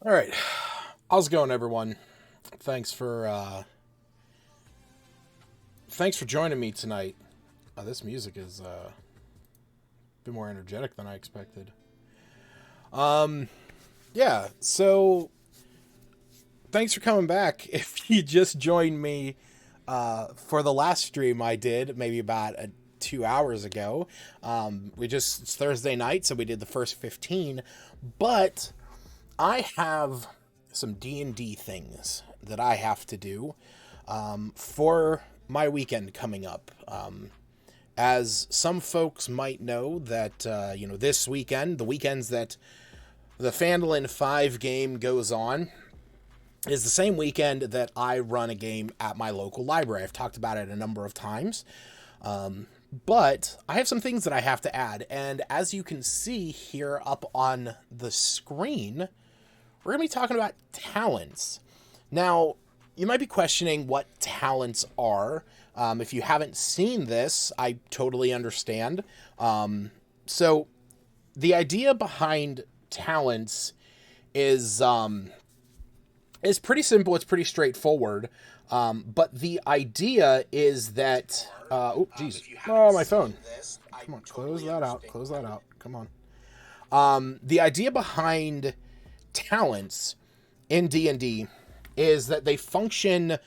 All right. How's it going, everyone? Thanks for thanks for joining me tonight. This music is a bit more energetic than I expected. Um, yeah. So thanks for coming back. If you just joined me for the last stream I did, maybe about 2 hours ago, it's Thursday night, so we did the first 15. But I have some D&D things that I have to do for my weekend coming up. As some folks might know, that this weekend, the weekends that the pt.5 game goes on, is the same weekend that I run a game at my local library. I've talked about it a number of times. But I have some things that I have to add, and as you can see here up on the screen, we're going to be talking about talents. Now, you might be questioning what talents are. If you haven't seen this, I totally understand. So, the idea behind talents is pretty simple. It's pretty straightforward. But the idea is that... oh, geez. Oh, my phone. Come on, close that out. Close that out. Come on. The idea behind talents in D&D is that they function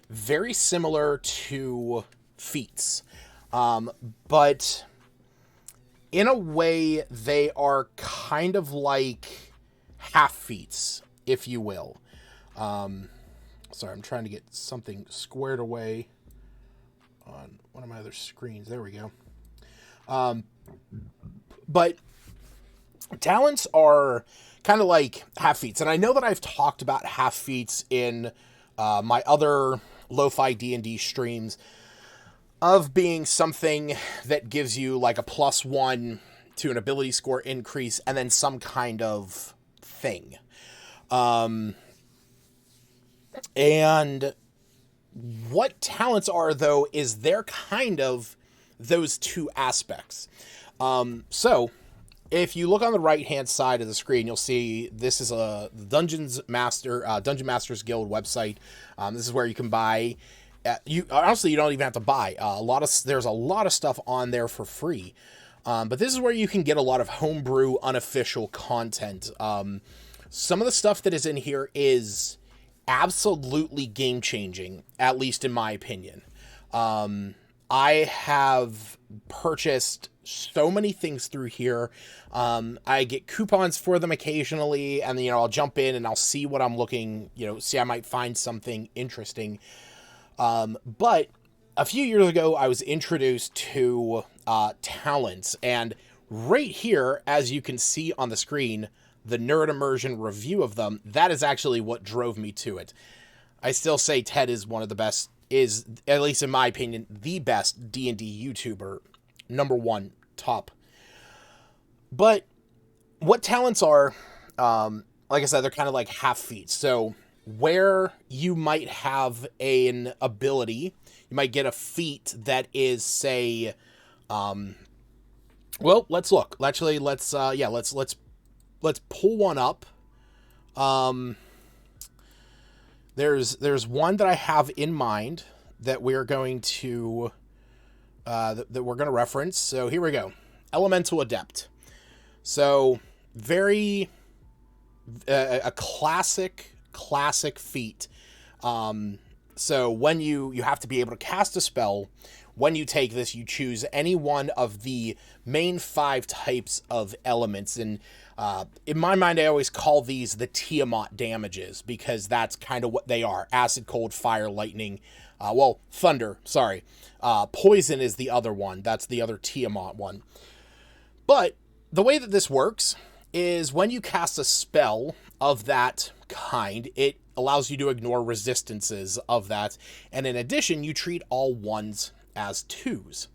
very similar to feats. But in a way, they are kind of like half feats, if you will. Sorry, I'm trying to get something squared away on one of my other screens. There we go. But talents are kind of like half feats. And I know that I've talked about half feats in my other Lofi D&D streams of being something that gives you like a +1 to an ability score increase and then some kind of thing. And what talents are, though, is they're kind of those two aspects. So if you look on the right-hand side of the screen, you'll see this is a Dungeon Masters Guild website. This is where you can buy. You don't even have to buy. There's a lot of stuff on there for free. But this is where you can get a lot of homebrew, unofficial content. Some of the stuff that is in here is absolutely game-changing, at least in my opinion. I have purchased so many things through here. I get coupons for them occasionally, and I'll jump in and I'll see what I'm looking, see I might find something interesting. But a few years ago, I was introduced to talents, and right here, as you can see on the screen, the Nerd Immersion review of them, that is actually what drove me to it. I still say Ted is one of the best, is, at least in my opinion, the best D&D YouTuber. Number one, top. But what talents are, like I said, they're kind of like half feats. So where you might have an ability, you might get a feat that is, say, well, let's look. Actually, let's pull one up. There's one that I have in mind that we're going to that we're going to reference. So here we go. Elemental Adept. So very a classic feat. So when you have to be able to cast a spell. When you take this, you choose any one of the main 5 types of elements. And in my mind, I always call these the Tiamat damages, because that's kind of what they are. Acid, cold, fire, lightning. Thunder, sorry. Poison is the other one. That's the other Tiamat one. But the way that this works is when you cast a spell of that kind, it allows you to ignore resistances of that. And in addition, you treat all ones as 2s.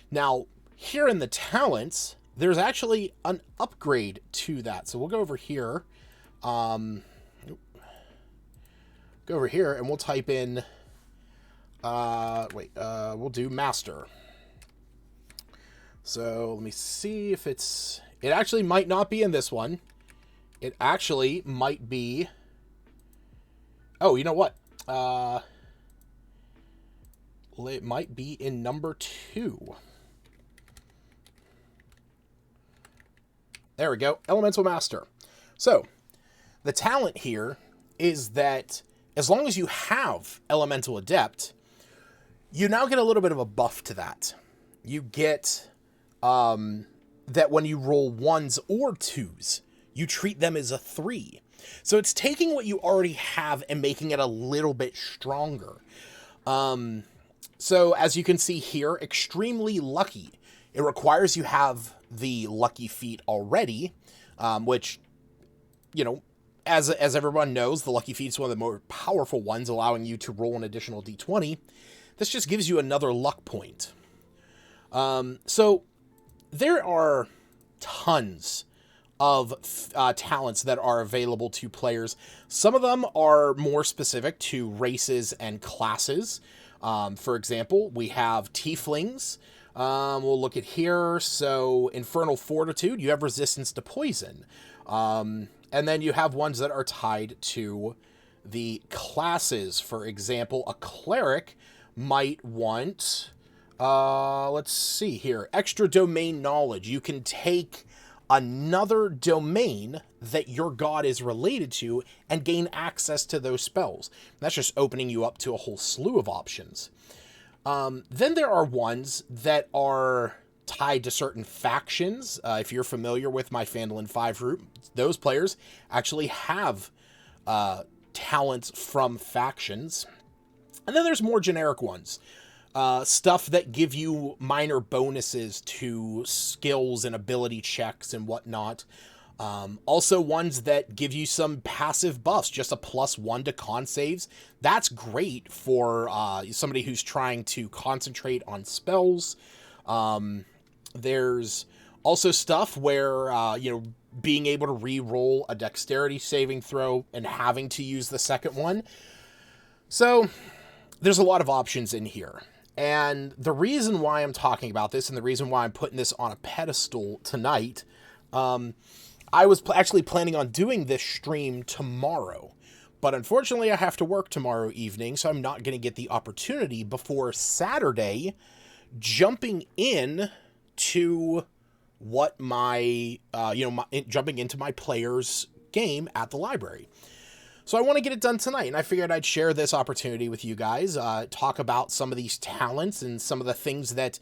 Now, here in the talents, there's actually an upgrade to that. So we'll go over here. Go over here and we'll type in, we'll do Master. So let me see if it actually might not be in this one. It actually might be... Oh, you know what? It might be in number 2. There we go. Elemental Master. So, the talent here is that as long as you have Elemental Adept, you now get a little bit of a buff to that. You get that when you roll 1s or 2s, you treat them as a 3. So it's taking what you already have and making it a little bit stronger. So as you can see here, extremely lucky. It requires you have the lucky feat already, which, you know, as everyone knows, the lucky feat is one of the more powerful ones, allowing you to roll an additional d20. This just gives you another luck point. So there are tons of talents that are available to players. Some of them are more specific to races and classes. For example, we have Tieflings. We'll look at here. So Infernal Fortitude, you have resistance to poison. And then you have ones that are tied to the classes. For example, a Cleric might want, let's see here, extra domain knowledge. You can take another domain that your god is related to and gain access to those spells. That's just opening you up to a whole slew of options. Then there are ones that are tied to certain factions. If you're familiar with my Phandalin 5 group, those players actually have talents from factions. And then there's more generic ones. Stuff that give you minor bonuses to skills and ability checks and whatnot. Also ones that give you some passive buffs, just a +1 to con saves. That's great for somebody who's trying to concentrate on spells. There's also stuff where, being able to re-roll a dexterity saving throw and having to use the second one. So there's a lot of options in here. And the reason why I'm talking about this and the reason why I'm putting this on a pedestal tonight, I was actually planning on doing this stream tomorrow. But unfortunately, I have to work tomorrow evening, so I'm not going to get the opportunity before Saturday jumping in to what my, jumping into my player's game at the library. So I want to get it done tonight, and I figured I'd share this opportunity with you guys, talk about some of these talents and some of the things that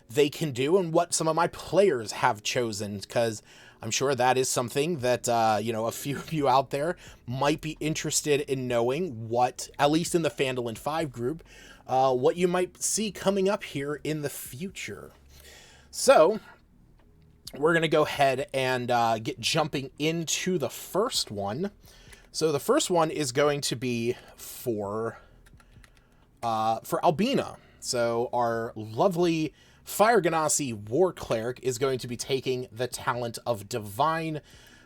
they can do and what some of my players have chosen, because I'm sure that is something that, a few of you out there might be interested in knowing what, at least in the Phandalin 5 group, what you might see coming up here in the future. So we're going to go ahead and get jumping into the first one. So the first one is going to be for Albina. So our lovely Fire Ganassi War Cleric is going to be taking the talent of Divine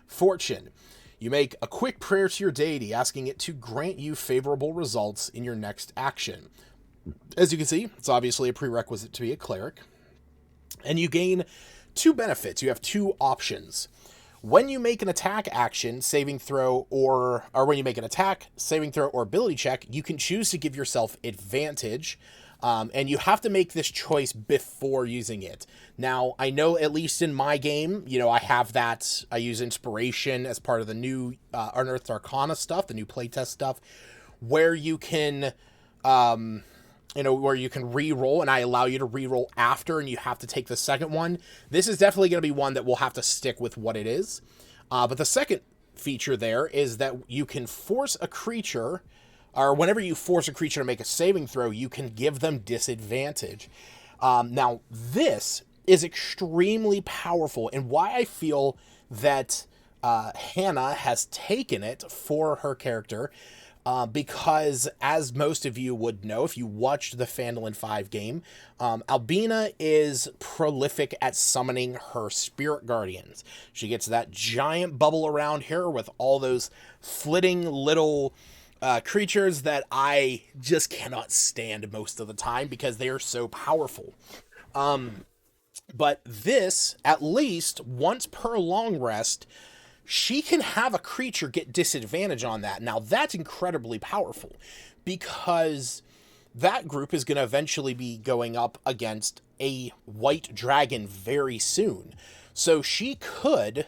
Fortune. You make a quick prayer to your deity, asking it to grant you favorable results in your next action. As you can see, it's obviously a prerequisite to be a cleric. And you gain 2 benefits. You have 2 options. When you make an attack action, saving throw, or when you make an attack, saving throw, or ability check, you can choose to give yourself advantage, and you have to make this choice before using it. Now, I know at least in my game, I have that. I use Inspiration as part of the new Unearthed Arcana stuff, the new playtest stuff, where you can... where you can re-roll, and I allow you to re-roll after, and you have to take the second one. This is definitely going to be one that we'll have to stick with what it is. But the second feature there is that you can force a creature, or whenever you force a creature to make a saving throw, you can give them disadvantage. Now, this is extremely powerful, and why I feel that Hannah has taken it for her character, because as most of you would know, if you watched the Phandalin 5 game, Albina is prolific at summoning her spirit guardians. She gets that giant bubble around her with all those flitting little creatures that I just cannot stand most of the time because they are so powerful. But this, at least once per long rest, she can have a creature get disadvantage on that. Now, that's incredibly powerful because that group is going to eventually be going up against a white dragon very soon. So she could,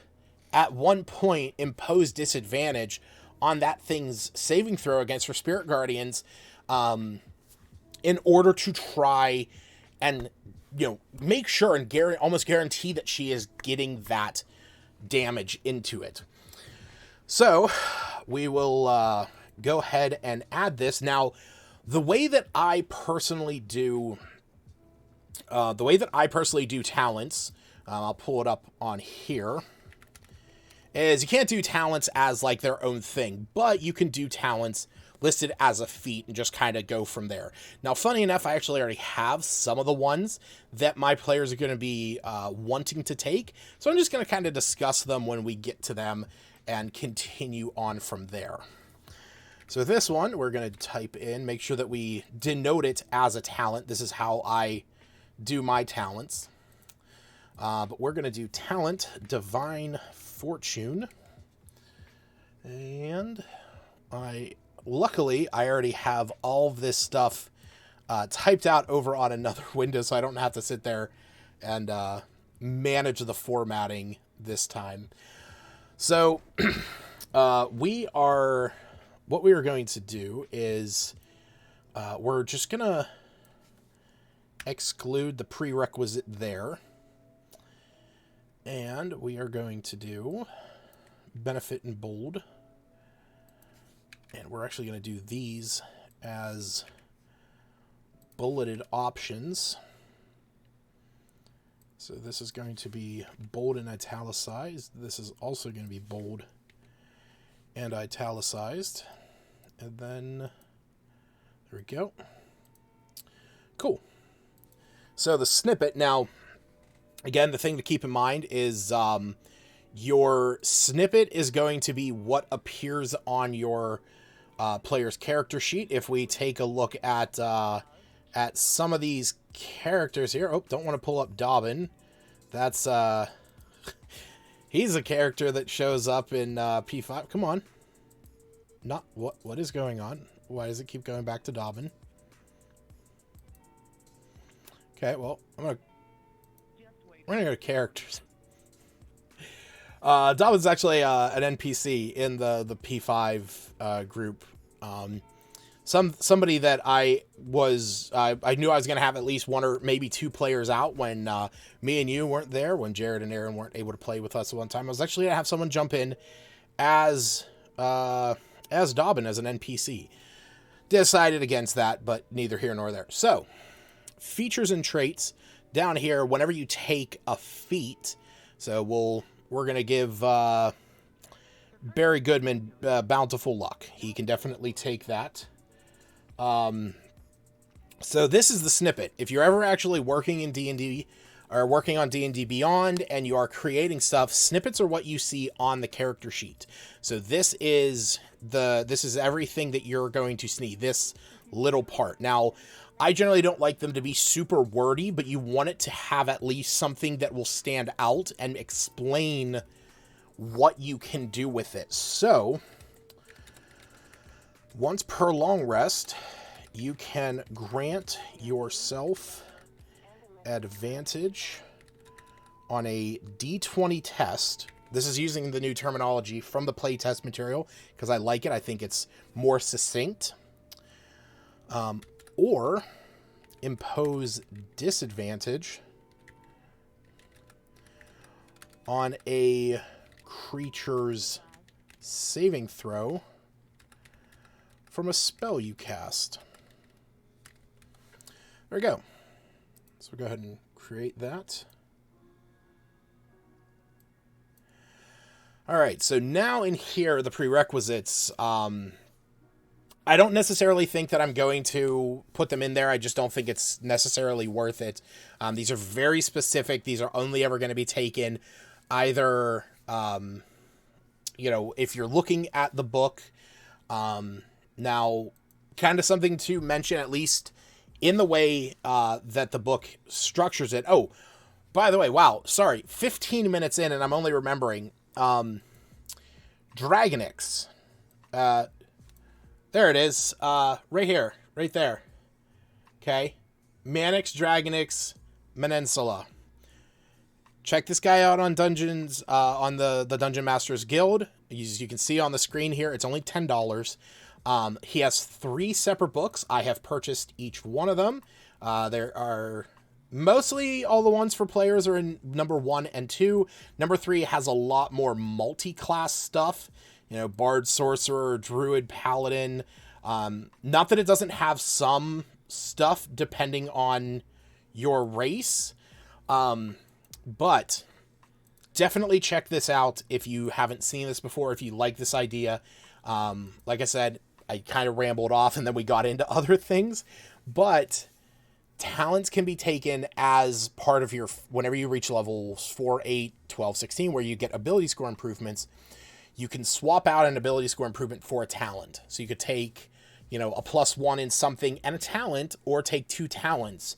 at one point, impose disadvantage on that thing's saving throw against her spirit guardians in order to try and, make sure and almost guarantee that she is getting that damage into it. So we will go ahead and add this. Now, the way that I personally do talents, I'll pull it up on here, is you can't do talents as like their own thing, but you can do talents listed as a feat and just kind of go from there. Now, funny enough, I actually already have some of the ones that my players are going to be wanting to take, so I'm just going to kind of discuss them when we get to them and continue on from there. So this one, we're going to type in, make sure that we denote it as a talent. This is how I do my talents. But we're going to do talent, Divine Fortune. And luckily, I already have all of this stuff typed out over on another window, so I don't have to sit there and manage the formatting this time. So what we are going to do is we're just going to exclude the prerequisite there. And we are going to do benefit in bold. And we're actually going to do these as bulleted options. So this is going to be bold and italicized. This is also going to be bold and italicized. And then, there we go. Cool. So the snippet, now, again, the thing to keep in mind is your snippet is going to be what appears on your player's character sheet. If we take a look at some of these characters here. Oh, don't want to pull up Dobbin. That's he's a character that shows up in P5. Come on. Not what is going on? Why does it keep going back to Dobbin? Okay, well, we're gonna go to characters. Dobbin's actually an NPC in the P5 group. Somebody that I knew I was going to have at least one or maybe two players out when me and you weren't there, when Jared and Aaron weren't able to play with us at one time. I was actually going to have someone jump in as Dobbin, as an NPC. Decided against that, but neither here nor there. So, features and traits down here. Whenever you take a feat, so we're going to give Barry Goodman bountiful luck. He can definitely take that. So this is the snippet. If you're ever actually working in D&D or working on D&D Beyond and you are creating stuff, snippets are what you see on the character sheet. So this is everything that you're going to see, this little part. Now, I generally don't like them to be super wordy, but you want it to have at least something that will stand out and explain what you can do with it. So, once per long rest, you can grant yourself advantage on a D20 test. This is using the new terminology from the playtest material because I like it. I think it's more succinct. Or impose disadvantage on a creature's saving throw from a spell you cast. There we go. So we'll go ahead and create that. All right, so now in here, the prerequisites, I don't necessarily think that I'm going to put them in there. I just don't think it's necessarily worth it. These are very specific. These are only ever going to be taken either, if you're looking at the book. Now, kind of something to mention, at least in the way that the book structures it. Oh, by the way, wow, sorry, 15 minutes in, and I'm only remembering. Dragonix. There it is. Right here. Right there. Okay. Manix, Dragonix, Menensula. Check this guy out on Dungeons, on the Dungeon Masters Guild. As you can see on the screen here, it's only $10. He has 3 separate books. I have purchased each one of them. There are mostly all the ones for players are in number 1 and 2. Number 3 has a lot more multi-class stuff. You know, Bard, Sorcerer, Druid, Paladin. Not that it doesn't have some stuff depending on your race. But definitely check this out if you haven't seen this before, if you like this idea. Like I said, I kind of rambled off and then we got into other things, but talents can be taken as part of your, whenever you reach levels 4, 8, 12, 16, where you get ability score improvements, you can swap out an ability score improvement for a talent. So you could take, you know, a +1 in something and a talent, or take 2 talents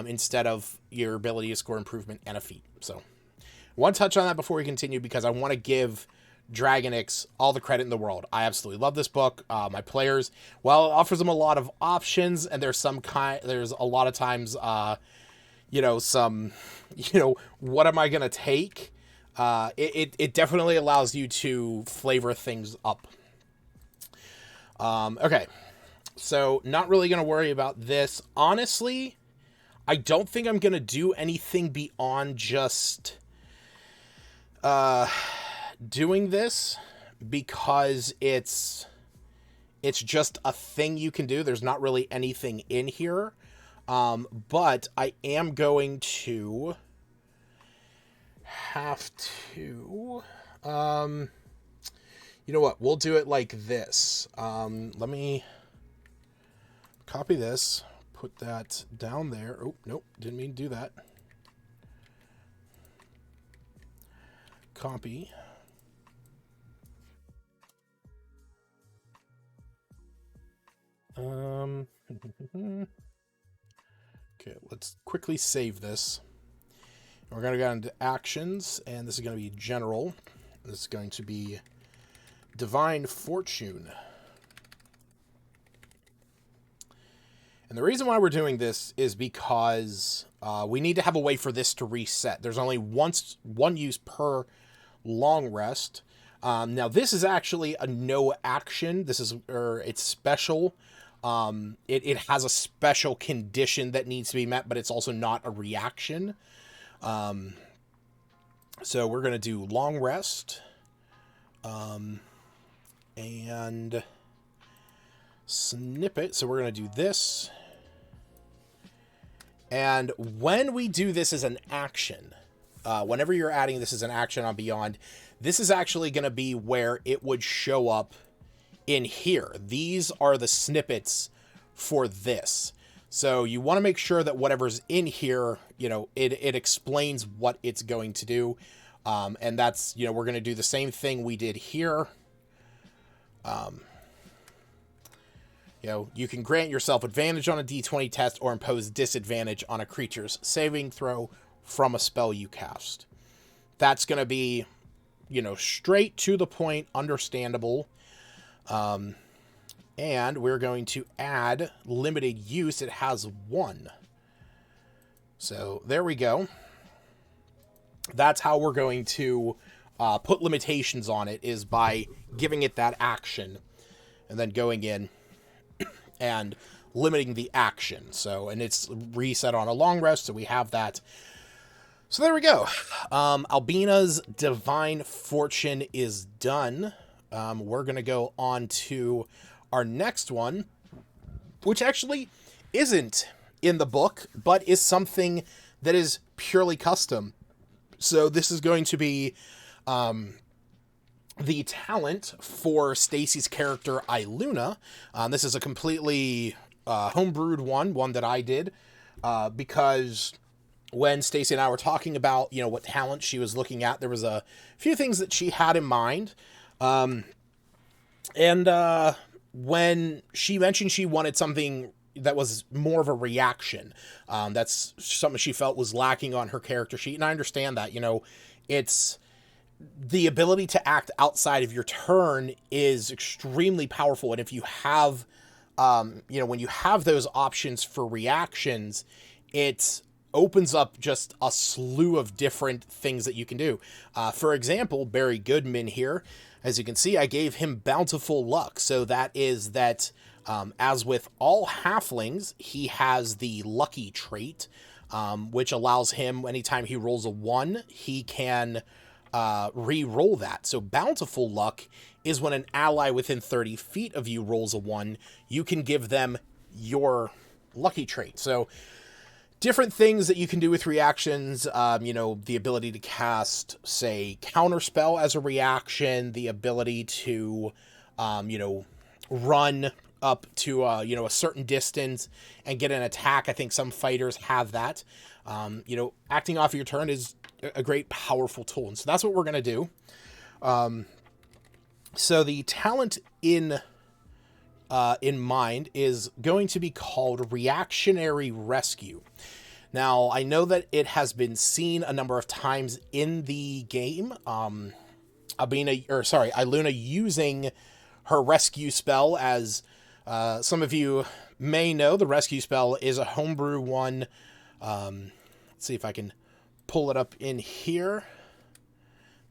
instead of your ability score improvement and a feat. So I want to touch on that before we continue, because I want to give Dragonix all the credit in the world. I absolutely love this book. My players, well, it offers them a lot of options, and there's a lot of times, you know, what am I going to take? It definitely allows you to flavor things up. Okay. So not really going to worry about this. Honestly, I don't think I'm going to do anything beyond just doing this, because it's just a thing you can do. There's not really anything in here. But I am going to have to, you know what? We'll do it like this. Let me copy this, put that down there. Oh, nope, didn't mean to do that. Copy. Okay, let's quickly save this. We're going to go into actions, and this is going to be general. This is going to be Divine Fortune. And the reason why we're doing this is because we need to have a way for this to reset. There's only one use per long rest. Now, this is actually a no action. It's special. It has a special condition that needs to be met, but it's also not a reaction. So we're going to do long rest. And snippet. So we're going to do this. And when we do this as an action, whenever you're adding this as an action on Beyond, this is actually going to be where it would show up in here. These are the snippets for this. So you want to make sure that whatever's in here, you know, it explains what it's going to do. And that's, you know, we're going to do the same thing we did here. You know, you can grant yourself advantage on a D20 test or impose disadvantage on a creature's saving throw from a spell you cast. That's going to be, you know, straight to the point, understandable. And we're going to add limited use. It has 1. So there we go. That's how we're going to put limitations on it, is by giving it that action and then going in and limiting the action. So, and it's reset on a long rest, so we have that. So there we go. Albina's Divine Fortune is done. We're going to go on to our next one, which actually isn't in the book, but is something that is purely custom. So this is going to be the talent for Stacy's character, Iluna. This is a completely homebrewed one that I did, because when Stacy and I were talking about, you know, what talent she was looking at, there was a few things that she had in mind. When she mentioned she wanted something that was more of a reaction, that's something she felt was lacking on her character sheet. And I understand that, you know, it's the ability to act outside of your turn is extremely powerful. And if you have, when you have those options for reactions, it opens up just a slew of different things that you can do. For example, Barry Goodman here, as you can see, I gave him Bountiful Luck. So that is that, as with all halflings, he has the Lucky trait, which allows him, anytime he rolls a 1, he can re-roll that. So Bountiful Luck is when an ally within 30 feet of you rolls a 1, you can give them your Lucky trait. So different things that you can do with reactions, the ability to cast, say, Counterspell as a reaction, the ability to, run up to, a certain distance and get an attack. I think some fighters have that. Acting off of your turn is a great, powerful tool. And so that's what we're going to do. So the talent in mind is going to be called Reactionary Rescue. Now, I know that it has been seen a number of times in the game. Iluna using her rescue spell, as some of you may know, the rescue spell is a homebrew one. Let's see if I can pull it up in here.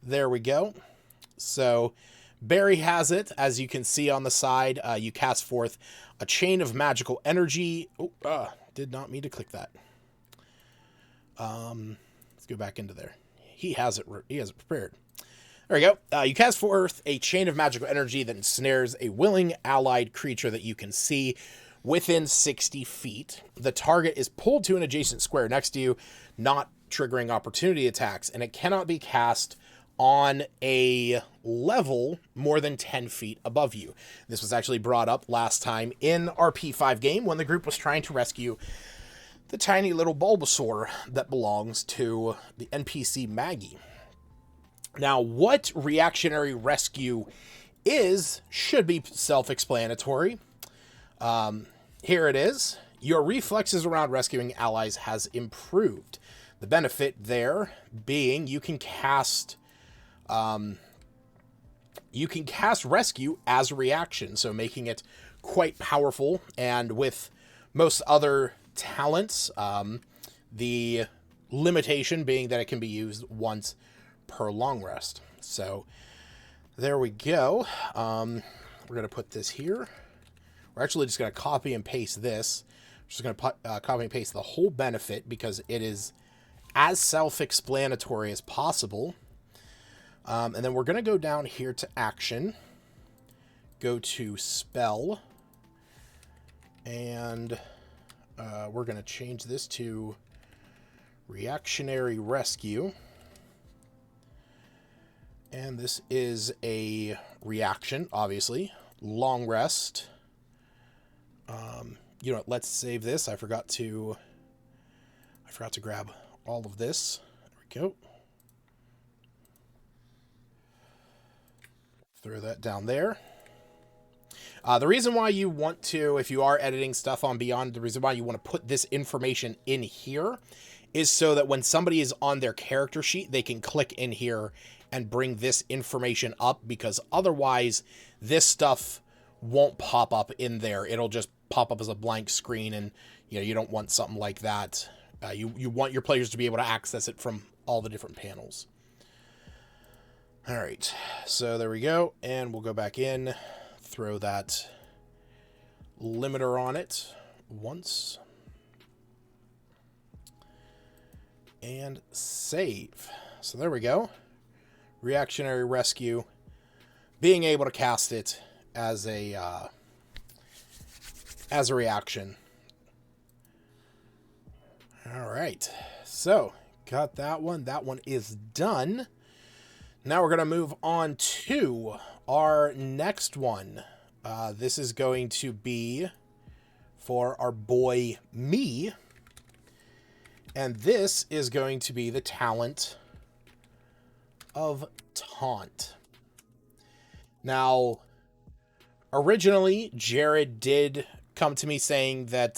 There we go. So Barry has it, as you can see on the side. You cast forth a chain of magical energy. Did not mean to click that. Let's go back into there. He has it prepared. There we go. You cast forth a chain of magical energy that ensnares a willing allied creature that you can see within 60 feet. The target is pulled to an adjacent square next to you, not triggering opportunity attacks, and it cannot be cast on a level more than 10 feet above you. This was actually brought up last time in our P5 game when the group was trying to rescue the tiny little Bulbasaur that belongs to the NPC Maggie. Now, what Reactionary Rescue is should be self-explanatory. Here it is. Your reflexes around rescuing allies has improved. The benefit there being you can cast rescue as a reaction, so making it quite powerful. And with most other talents, the limitation being that it can be used once per long rest. So there we go. We're going to put this here. We're actually just going to copy and paste this. We're just going to copy and paste the whole benefit because it is as self-explanatory as possible. And then we're going to go down here to action, go to spell, and we're going to change this to Reactionary Rescue. And this is a reaction, obviously. Long rest. Let's save this. I forgot to grab all of this. There we go. Throw that down there. The reason why you want to, if you are editing stuff on Beyond, the reason why you want to put this information in here is so that when somebody is on their character sheet, they can click in here and bring this information up, because otherwise this stuff won't pop up in there. It'll just pop up as a blank screen, and you don't want something like that. You want your players to be able to access it from all the different panels. All right, so there we go, and we'll go back in, throw that limiter on it once, and save. So there we go. Reactionary Rescue, being able to cast it as a reaction. All right, so got that one. That one is done. Now we're going to move on to our next one. This is going to be for our boy me. And this is going to be the talent of Taunt. Now, originally, Jared did come to me saying that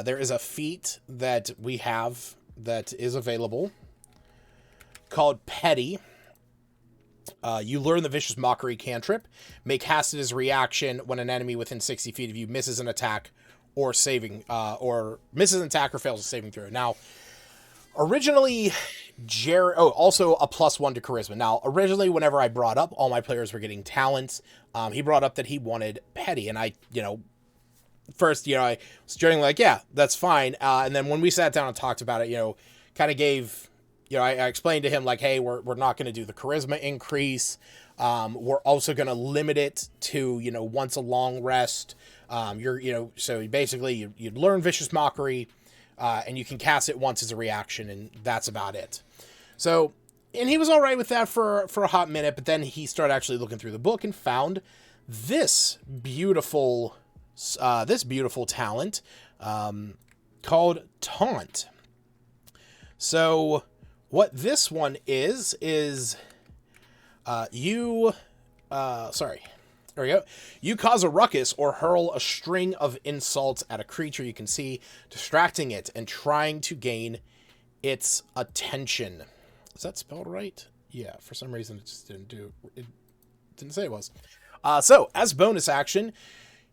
there is a feat that we have that is available called Petty. You learn the Vicious Mockery cantrip. Make hasted as a reaction when an enemy within 60 feet of you misses an attack or misses an attack or fails a saving throw. Now, originally, also a +1 to charisma. Now, originally, whenever I brought up all my players were getting talents, he brought up that he wanted petty, and I, first, I was joking like, yeah, that's fine. And then when we sat down and talked about it, kind of gave, I explained to him like, hey, we're not going to do the charisma increase. We're also going to limit it to, once a long rest. So basically you'd learn Vicious Mockery, and you can cast it once as a reaction, and that's about it. So, and he was all right with that for a hot minute, but then he started actually looking through the book and found this beautiful talent, called Taunt. So what this one is there we go. You cause a ruckus or hurl a string of insults at a creature you can see, distracting it and trying to gain its attention. Is that spelled right? Yeah, for some reason it just didn't say it was. So, as bonus action,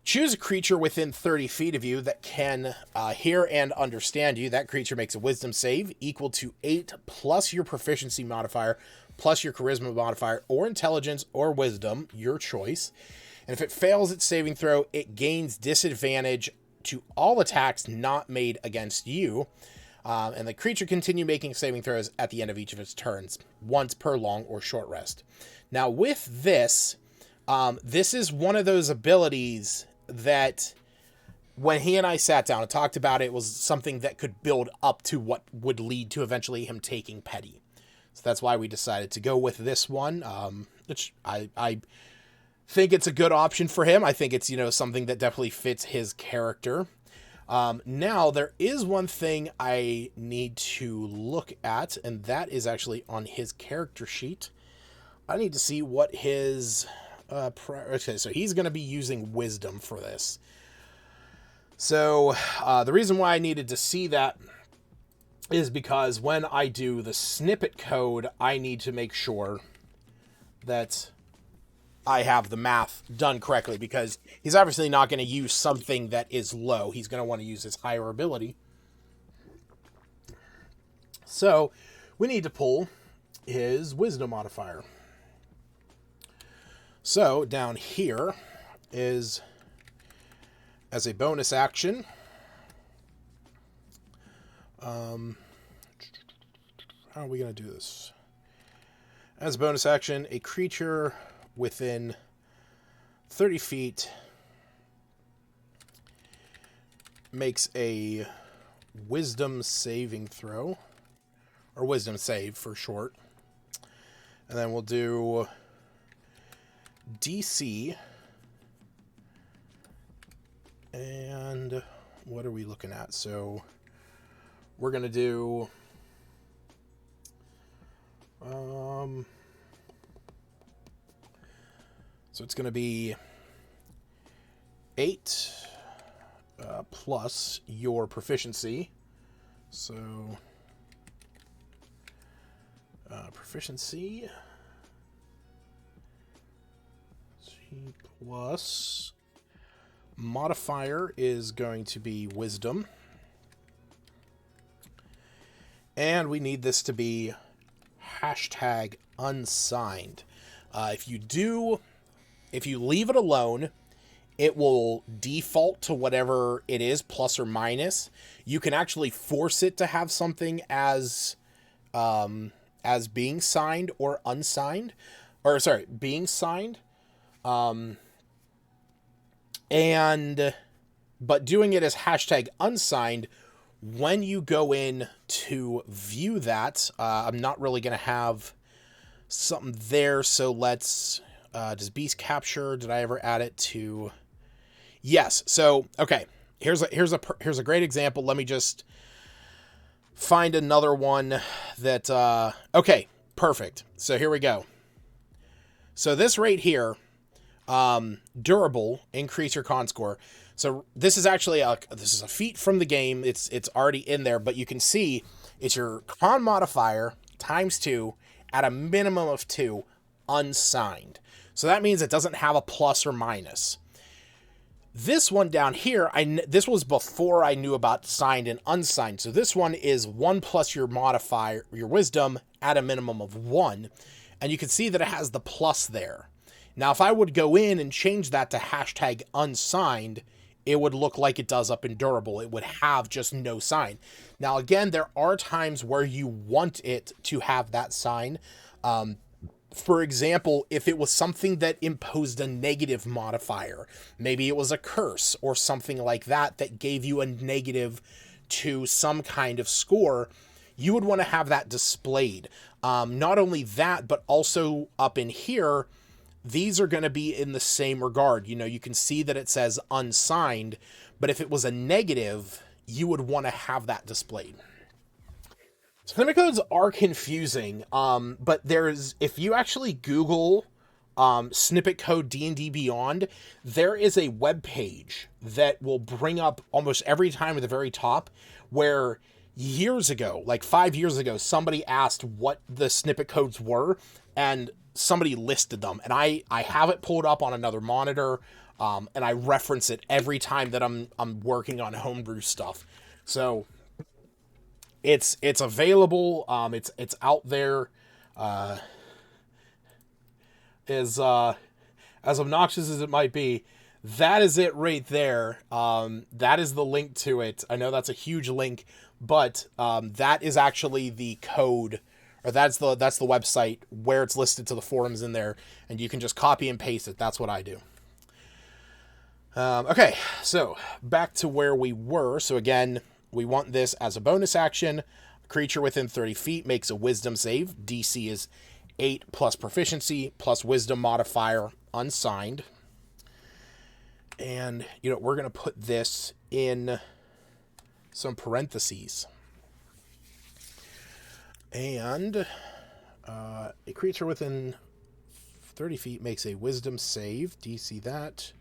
choose a creature within 30 feet of you that can hear and understand you. That creature makes a wisdom save equal to 8 plus your proficiency modifier plus your charisma modifier or intelligence or wisdom, your choice. And if it fails its saving throw, it gains disadvantage to all attacks not made against you. And the creature continue making saving throws at the end of each of its turns, once per long or short rest. Now with this, this is one of those abilities that when he and I sat down and talked about it, was something that could build up to what would lead to eventually him taking petty. So that's why we decided to go with this one, which I think it's a good option for him. I think it's, something that definitely fits his character. Now, there is one thing I need to look at, and that is actually on his character sheet. I need to see what his... okay, so he's going to be using wisdom for this. So, the reason why I needed to see that is because when I do the snippet code, I need to make sure that I have the math done correctly, because he's obviously not going to use something that is low. He's going to want to use his higher ability. So, we need to pull his wisdom modifier. So, down here is, as a bonus action, how are we going to do this? As a bonus action, a creature within 30 feet makes a wisdom saving throw, or wisdom save for short. And then we'll do DC. And what are we looking at? So we're going to do so it's going to be 8 plus your proficiency. So proficiency plus modifier is going to be wisdom. And we need this to be #unsigned. If you leave it alone, it will default to whatever it is, plus or minus. You can actually force it to have something as being signed or unsigned, or sorry, being signed. But doing it as #unsigned, when you go in to view that, I'm not really going to have something there. So let's, does Beast Capture, did I ever add it to? Yes. So, okay, here's a great example. Let me just find another one that, okay, perfect. So here we go. So this right here, durable, increase your con score. So this is actually a feat from the game. It's already in there, but you can see it's your con modifier times 2 at a minimum of 2, unsigned. So that means it doesn't have a plus or minus. This one down here, this was before I knew about signed and unsigned. So this one is 1 plus your modifier, your wisdom, at a minimum of 1. And you can see that it has the plus there. Now, if I would go in and change that to hashtag unsigned, it would look like it does up in durable. It would have just no sign. Now, again, there are times where you want it to have that sign. For example, if it was something that imposed a negative modifier, maybe it was a curse or something like that that gave you a negative to some kind of score, you would want to have that displayed. Not only that, but also up in here, these are going to be in the same regard. You know, you can see that it says unsigned, but if it was a negative, you would want to have that displayed. Snippet codes are confusing, but if you actually Google snippet code D&D Beyond, there is a web page that will bring up almost every time at the very top where years ago, like 5 years ago, somebody asked what the snippet codes were, and somebody listed them. And I have it pulled up on another monitor, and I reference it every time that I'm working on homebrew stuff. So it's available. It's out there. As obnoxious as it might be, that is it right there. That is the link to it. I know that's a huge link, but that is actually the code, or that's the website where it's listed to the forums in there, and you can just copy and paste it. That's what I do. Okay, so back to where we were. So again, we want this as a bonus action. A creature within 30 feet makes a wisdom save. DC is 8 plus proficiency plus wisdom modifier unsigned. And, we're going to put this in some parentheses. And a creature within 30 feet makes a wisdom save. DC that.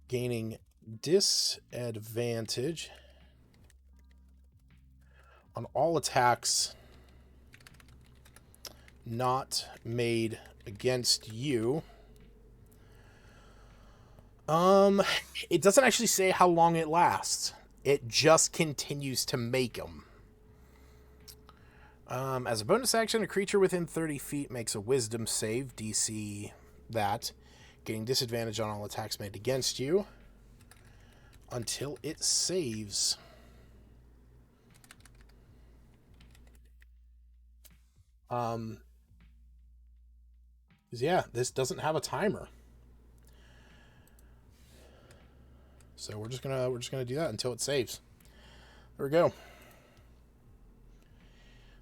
Gaining disadvantage on all attacks not made against you. It doesn't actually say how long it lasts. It just continues to make them. As a bonus action, a creature within 30 feet makes a wisdom save, DC that, getting disadvantage on all attacks made against you until it saves. Yeah, this doesn't have a timer. So we're just gonna do that until it saves. There we go.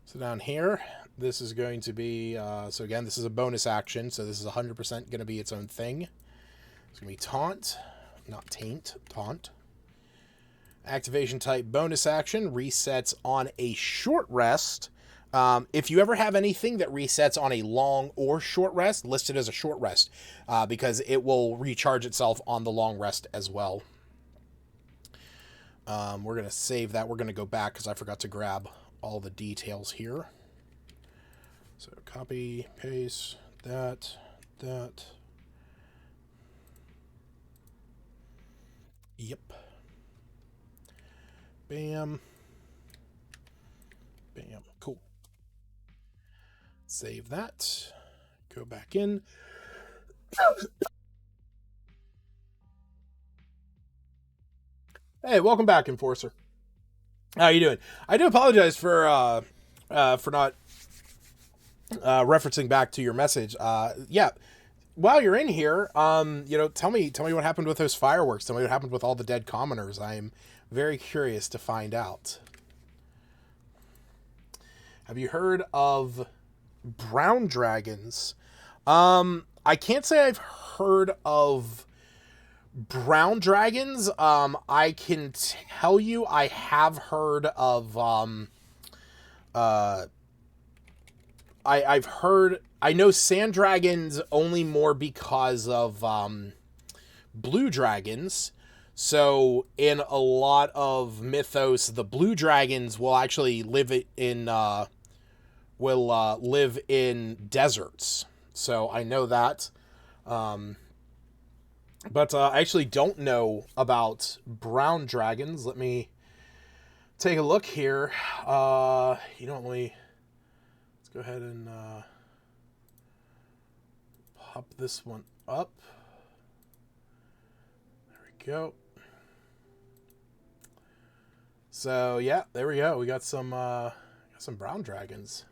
So down here, this is going to be, so again, this is a bonus action, so this is 100% going to be its own thing. It's going to be taunt, not taint, taunt. Activation type bonus action, resets on a short rest. If you ever have anything that resets on a long or short rest, list it as a short rest, because it will recharge itself on the long rest as well. We're going to save that. We're going to go back because I forgot to grab all the details here. So copy, paste, that. Yep. Bam. Bam. Cool. Save that. Go back in. Hey, welcome back, Enforcer. How you doing? I do apologize for not referencing back to your message. Yeah, while you're in here, tell me what happened with those fireworks. Tell me what happened with all the dead commoners. I'm very curious to find out. Have you heard of brown dragons? I can't say I've heard of brown dragons. I can tell you I have heard of I know sand dragons only more because of blue dragons. So in a lot of mythos, the blue dragons will actually live in deserts. So I know that. Um, but I actually don't know about brown dragons. Let me take a look here. Let's go ahead and pop this one up. There we go. So yeah, there we go. We got some brown dragons.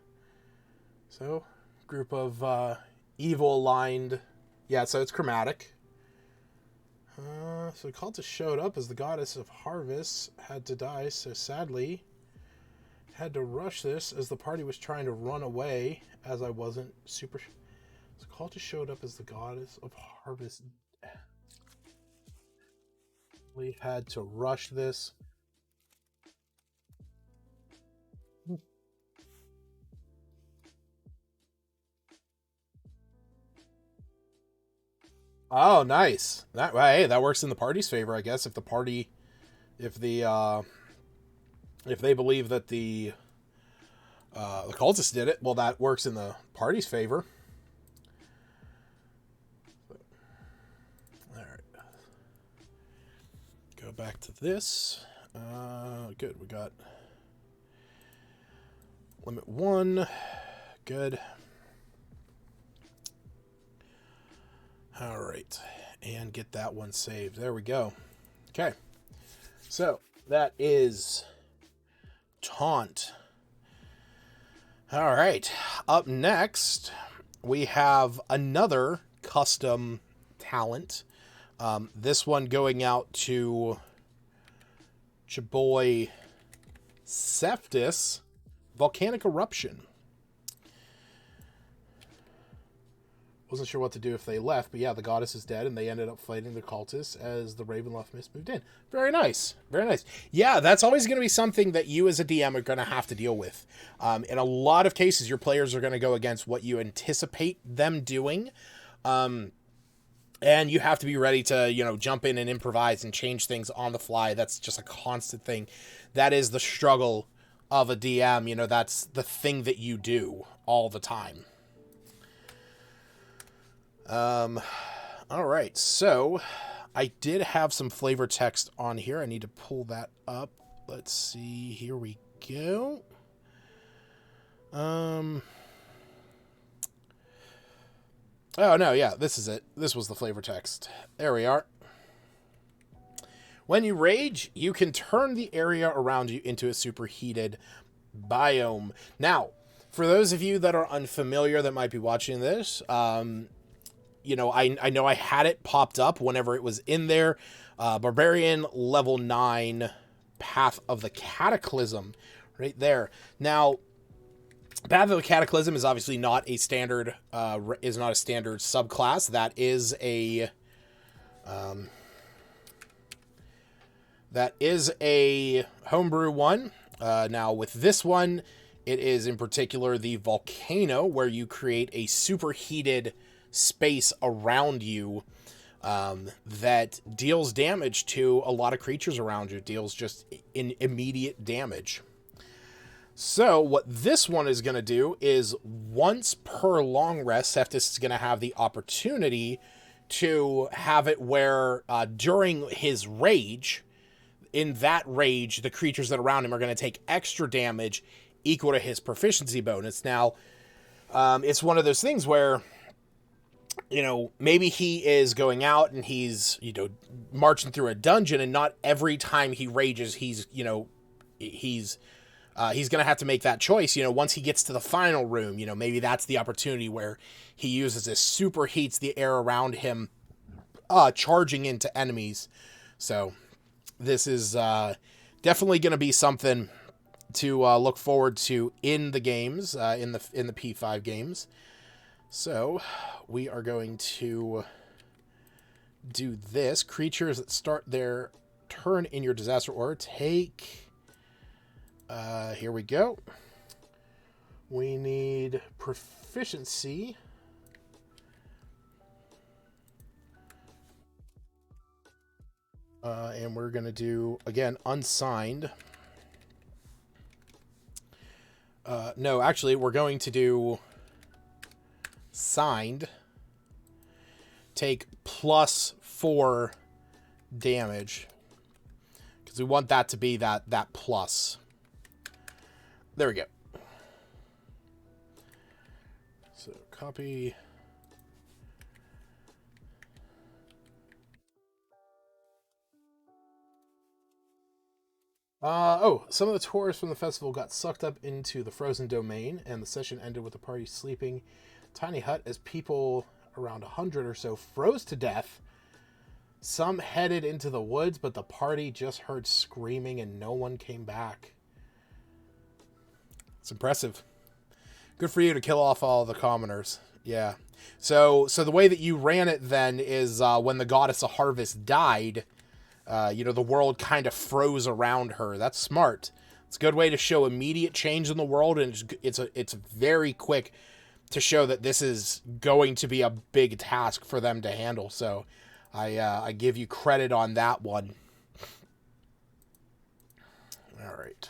So group of evil aligned. Yeah, so it's chromatic. So the cultist showed up as the goddess of harvest had to die, so sadly had to rush this as the party was trying to run away as I wasn't super... So the cultist showed up as the goddess of harvest. We had to rush this. Oh, nice. Hey, that works in the party's favor, I guess. If they believe that the cultists did it, well, that works in the party's favor. All right, go back to this. Good, we got limit 1. Good. All right, and get that one saved. There we go. Okay, so that is Taunt. All right, up next we have another custom talent. This one going out to Chaboy Seftis, Volcanic Eruption. Wasn't sure what to do if they left, but yeah, the goddess is dead, and they ended up fighting the cultists as the Ravenloft Mist moved in. Very nice. Very nice. Yeah, that's always going to be something that you as a DM are going to have to deal with. In a lot of cases, your players are going to go against what you anticipate them doing. And you have to be ready to, jump in and improvise and change things on the fly. That's just a constant thing. That is the struggle of a DM. That's the thing that you do all the time. All right, so I did have some flavor text on here. I need to pull that up. Let's see. Here we go. Oh no, yeah, this is it. This was the flavor text. There we are. When you rage, you can turn the area around you into a superheated biome. Now, for those of you that are unfamiliar that might be watching this, I know I had it popped up whenever it was in there. Barbarian level 9 Path of the Cataclysm right there. Now, Path of the Cataclysm is obviously not a standard subclass. That is a homebrew one. Now with this one, it is in particular the Volcano, where you create a superheated space around you that deals damage to a lot of creatures around you. It deals just immediate damage. So what this one is going to do is once per long rest, Seftis is going to have the opportunity to have it where during his rage, in that rage, the creatures that are around him are going to take extra damage equal to his proficiency bonus. Now, it's one of those things where maybe he is going out and he's, marching through a dungeon, and not every time he rages, he's going to have to make that choice. Once he gets to the final room, maybe that's the opportunity where he uses this super heats the air around him, charging into enemies. So this is definitely going to be something to look forward to in the games, in the P5 games. So we are going to do this. Creatures that start their turn in your disaster order take... here we go. We need proficiency. And we're going to do, again, unsigned. No, actually, we're going to do signed. Take +4 damage. Because we want that to be that plus. There we go. So, copy. Some of the tourists from the festival got sucked up into the frozen domain, and the session ended with the party sleeping tiny hut as people around 100 or so froze to death. Some headed into the woods, but the party just heard screaming and no one came back. It's impressive. Good for you to kill off all the commoners. Yeah. So the way that you ran it then is when the goddess of harvest died, the world kind of froze around her. That's smart. It's a good way to show immediate change in the world, and it's very quick to show that this is going to be a big task for them to handle. So I give you credit on that one. All right.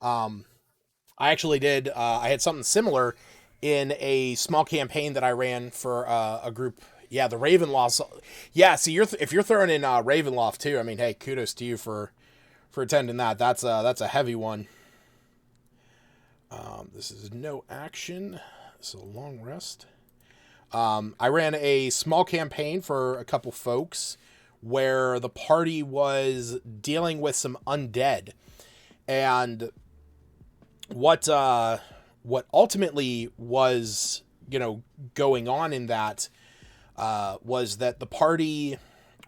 I actually did. I had something similar in a small campaign that I ran for a group. Yeah, the Ravenloft. Yeah, see, if you're throwing in Ravenloft too, I mean, hey, kudos to you for attending that. That's a heavy one. This is no action. This is a long rest. I ran a small campaign for a couple folks where the party was dealing with some undead, and what ultimately was going on in that was that the party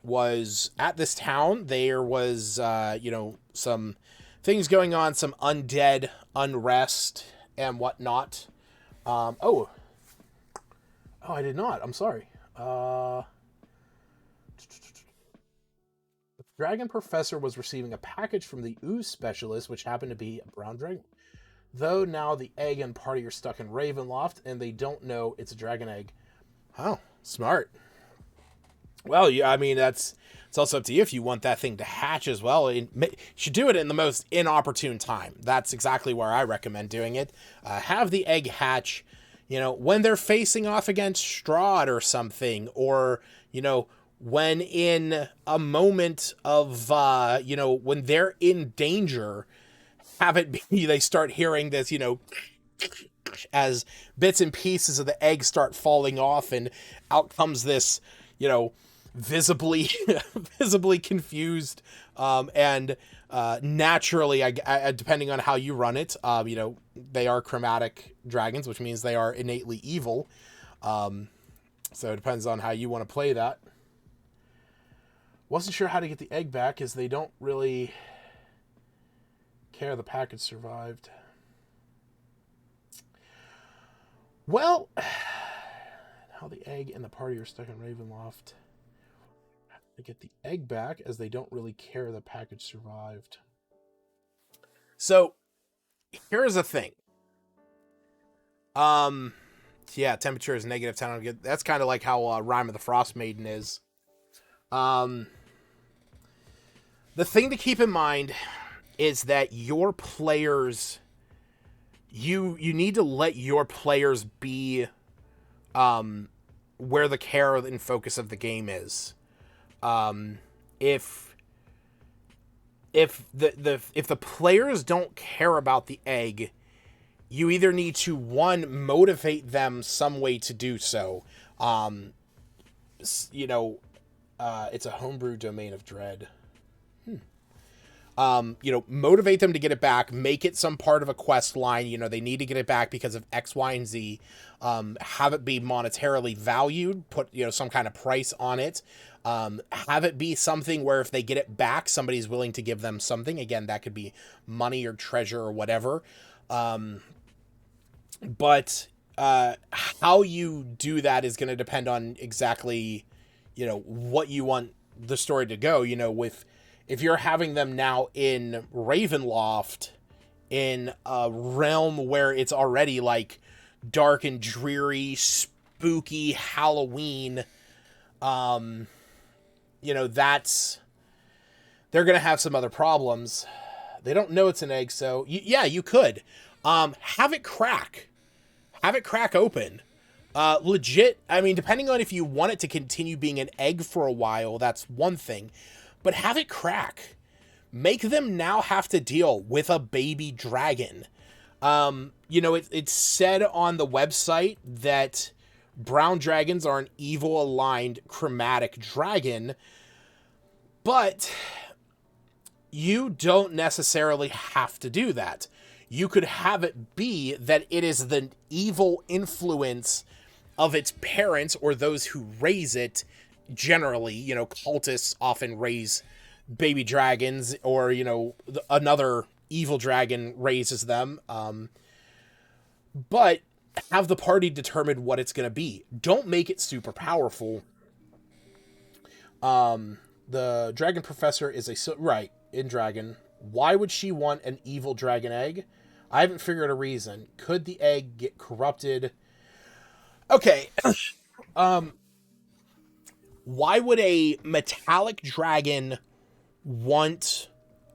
was at this town. There was some things going on, some undead unrest and whatnot. I did not. I'm sorry. The dragon professor was receiving a package from the ooze specialist, which happened to be a brown dragon. Though now the egg and party are stuck in Ravenloft, and they don't know it's a dragon egg. Oh, smart. Well, yeah, I mean, it's also up to you if you want that thing to hatch as well. You should do it in the most inopportune time. That's exactly where I recommend doing it. Have the egg hatch, when they're facing off against Strahd or something, or, when in a moment of, when they're in danger, have it be they start hearing this, as bits and pieces of the egg start falling off, and out comes this, visibly visibly confused, and naturally, I depending on how you run it, they are chromatic dragons, which means they are innately evil. So it depends on how you want to play that. Wasn't sure how to get the egg back, as they don't really care the package survived. Well, how the egg and the party are stuck in Ravenloft. To get the egg back, as they don't really care the package survived. So, here's the thing. Yeah, temperature is -10. That's kind of like how Rime of the Frost Maiden is. The thing to keep in mind is that your players, you need to let your players be where the care and focus of the game is. If the players don't care about the egg, you either need to, one, motivate them some way to do so. It's a homebrew domain of dread. Motivate them to get it back, make it some part of a quest line. They need to get it back because of X, Y, and Z. Have it be monetarily valued, put, some kind of price on it. Have it be something where if they get it back, somebody's willing to give them something. Again, that could be money or treasure or whatever. But how you do that is going to depend on exactly, what you want the story to go, if you're having them now in Ravenloft, in a realm where it's already like dark and dreary, spooky Halloween, that's, they're going to have some other problems. They don't know it's an egg, so yeah, you could have it crack. Have it crack open. Legit, I mean, depending on if you want it to continue being an egg for a while, that's one thing. But have it crack. Make them now have to deal with a baby dragon. It's said on the website that brown dragons are an evil-aligned chromatic dragon, but you don't necessarily have to do that. You could have it be that it is the evil influence of its parents or those who raise it. Generally, cultists often raise baby dragons, or, another evil dragon raises them. But have the party determine what it's going to be. Don't make it super powerful. The dragon professor is right, in dragon. Why would she want an evil dragon egg? I haven't figured a reason. Could the egg get corrupted? Okay. Why would a metallic dragon want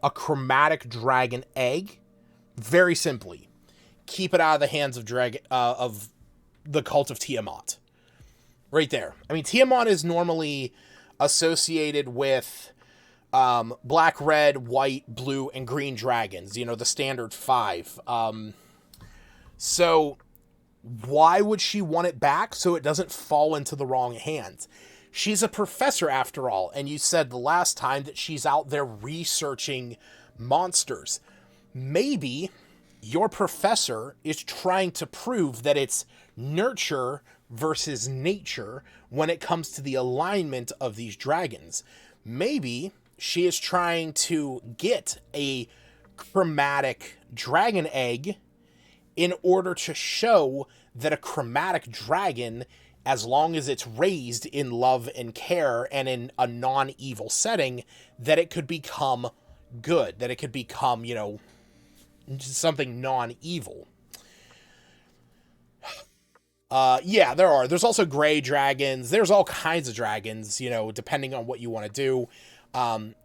a chromatic dragon egg? Very simply, keep it out of the hands of of the cult of Tiamat. Right there. I mean, Tiamat is normally associated with black, red, white, blue, and green dragons. The standard 5. So why would she want it back? So it doesn't fall into the wrong hands. She's a professor after all, and you said the last time that she's out there researching monsters. Maybe your professor is trying to prove that it's nurture versus nature when it comes to the alignment of these dragons. Maybe she is trying to get a chromatic dragon egg in order to show that a chromatic dragon, as long as it's raised in love and care and in a non-evil setting, that it could become good, that it could become, something non-evil. Yeah, there's also gray dragons. There's all kinds of dragons, depending on what you want to do.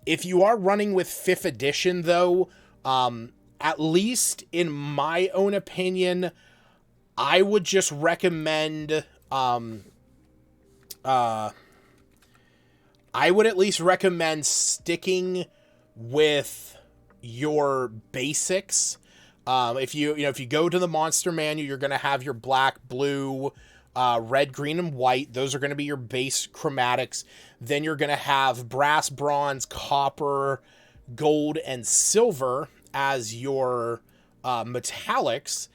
If you are running with 5th edition, though, at least in my own opinion, I would just recommend, I would at least recommend sticking with your basics. If you go to the monster manual, you're going to have your black, blue, red, green, and white. Those are going to be your base chromatics. Then you're going to have brass, bronze, copper, gold, and silver as your metallics.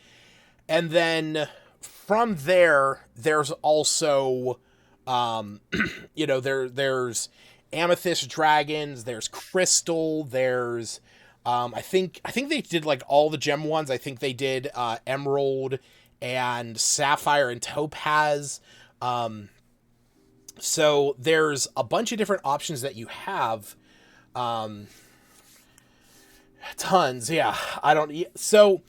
And then from there, there's also, there's amethyst dragons, there's crystal, there's, I think they did like all the gem ones. I think they did emerald and sapphire and topaz. So there's a bunch of different options that you have. Tons, yeah. So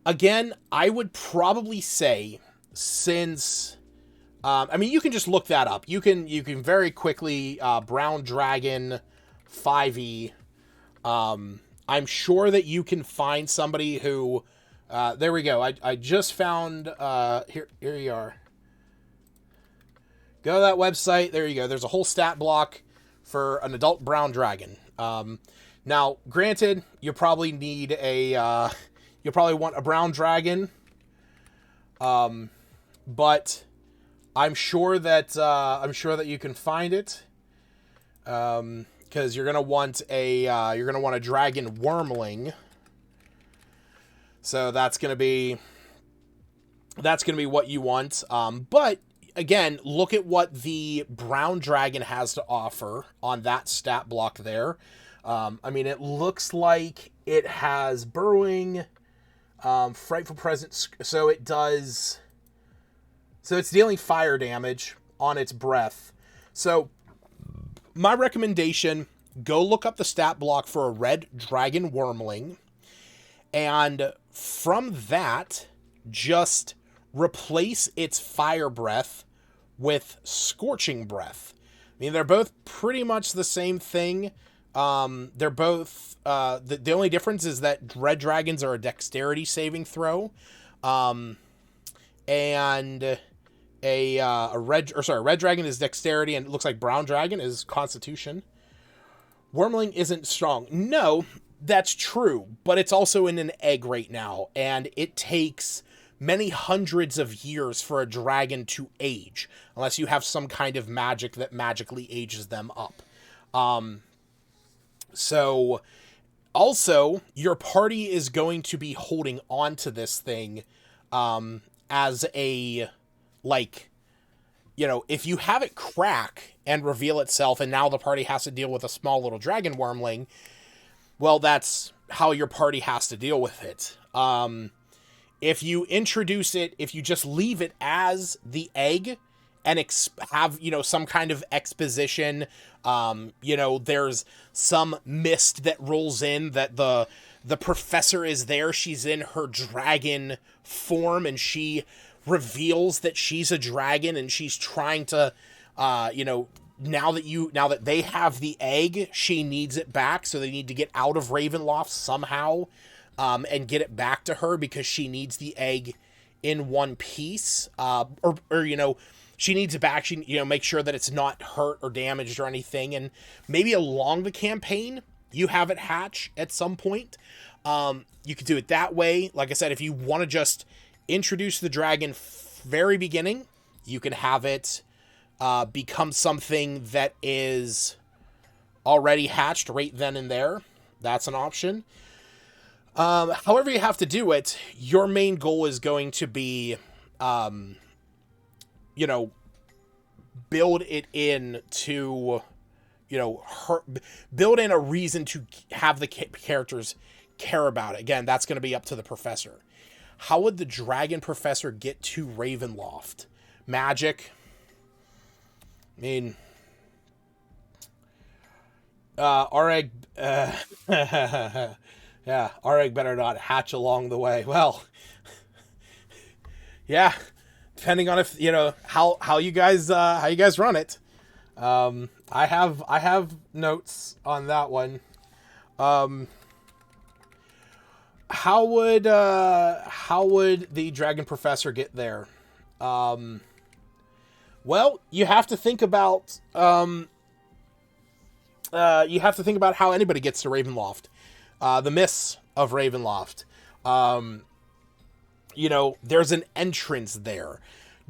again, I would probably say, since you can just look that up. You can very quickly brown dragon 5e. I'm sure that you can find somebody who, there we go. I just found, here you are. Go to that website. There you go. There's a whole stat block for an adult brown dragon. Now, granted, you probably need you'll probably want a brown dragon. But I'm sure that you can find it. Because you're gonna want a dragon wormling. So that's gonna be what you want. But again, look at what the brown dragon has to offer on that stat block there. It looks like it has burrowing, frightful presence. So it does. So it's dealing fire damage on its breath. So my recommendation, go look up the stat block for a red dragon wormling. And from that, just replace its fire breath with Scorching Breath. I mean, they're both pretty much the same thing. They're both the only difference is that red dragons are a dexterity saving throw, and red dragon is dexterity, and it looks like brown dragon is constitution. Wormling isn't strong. No, that's true, but it's also in an egg right now, and it takes many hundreds of years for a dragon to age, unless you have some kind of magic that magically ages them up. So, also, your party is going to be holding on to this thing as a, like, if you have it crack and reveal itself, and now the party has to deal with a small little dragon wormling, well, that's how your party has to deal with it. If you introduce it, if you just leave it as the egg and have, some kind of exposition, there's some mist that rolls in that the professor is there. She's in her dragon form, and she reveals that she's a dragon, and she's trying to, now that they have the egg, she needs it back, so they need to get out of Ravenloft somehow, and get it back to her because she needs the egg in one piece, she needs it back. She, make sure that it's not hurt or damaged or anything, and maybe along the campaign you have it hatch at some point. You could do it that way. Like I said, if you want to just introduce the dragon very beginning, you can have it become something that is already hatched right then and there. That's an option. However you have to do it, your main goal is going to be, build it in to, build in a reason to have the characters care about it. Again, that's going to be up to the professor. How would the dragon professor get to Ravenloft? Magic. I mean, our egg, yeah, our egg better not hatch along the way. Well, yeah, depending on if, how you guys run it. I have notes on that one. How would the dragon professor get there? Well, you have to think about how anybody gets to Ravenloft. The mists of Ravenloft. There's an entrance there.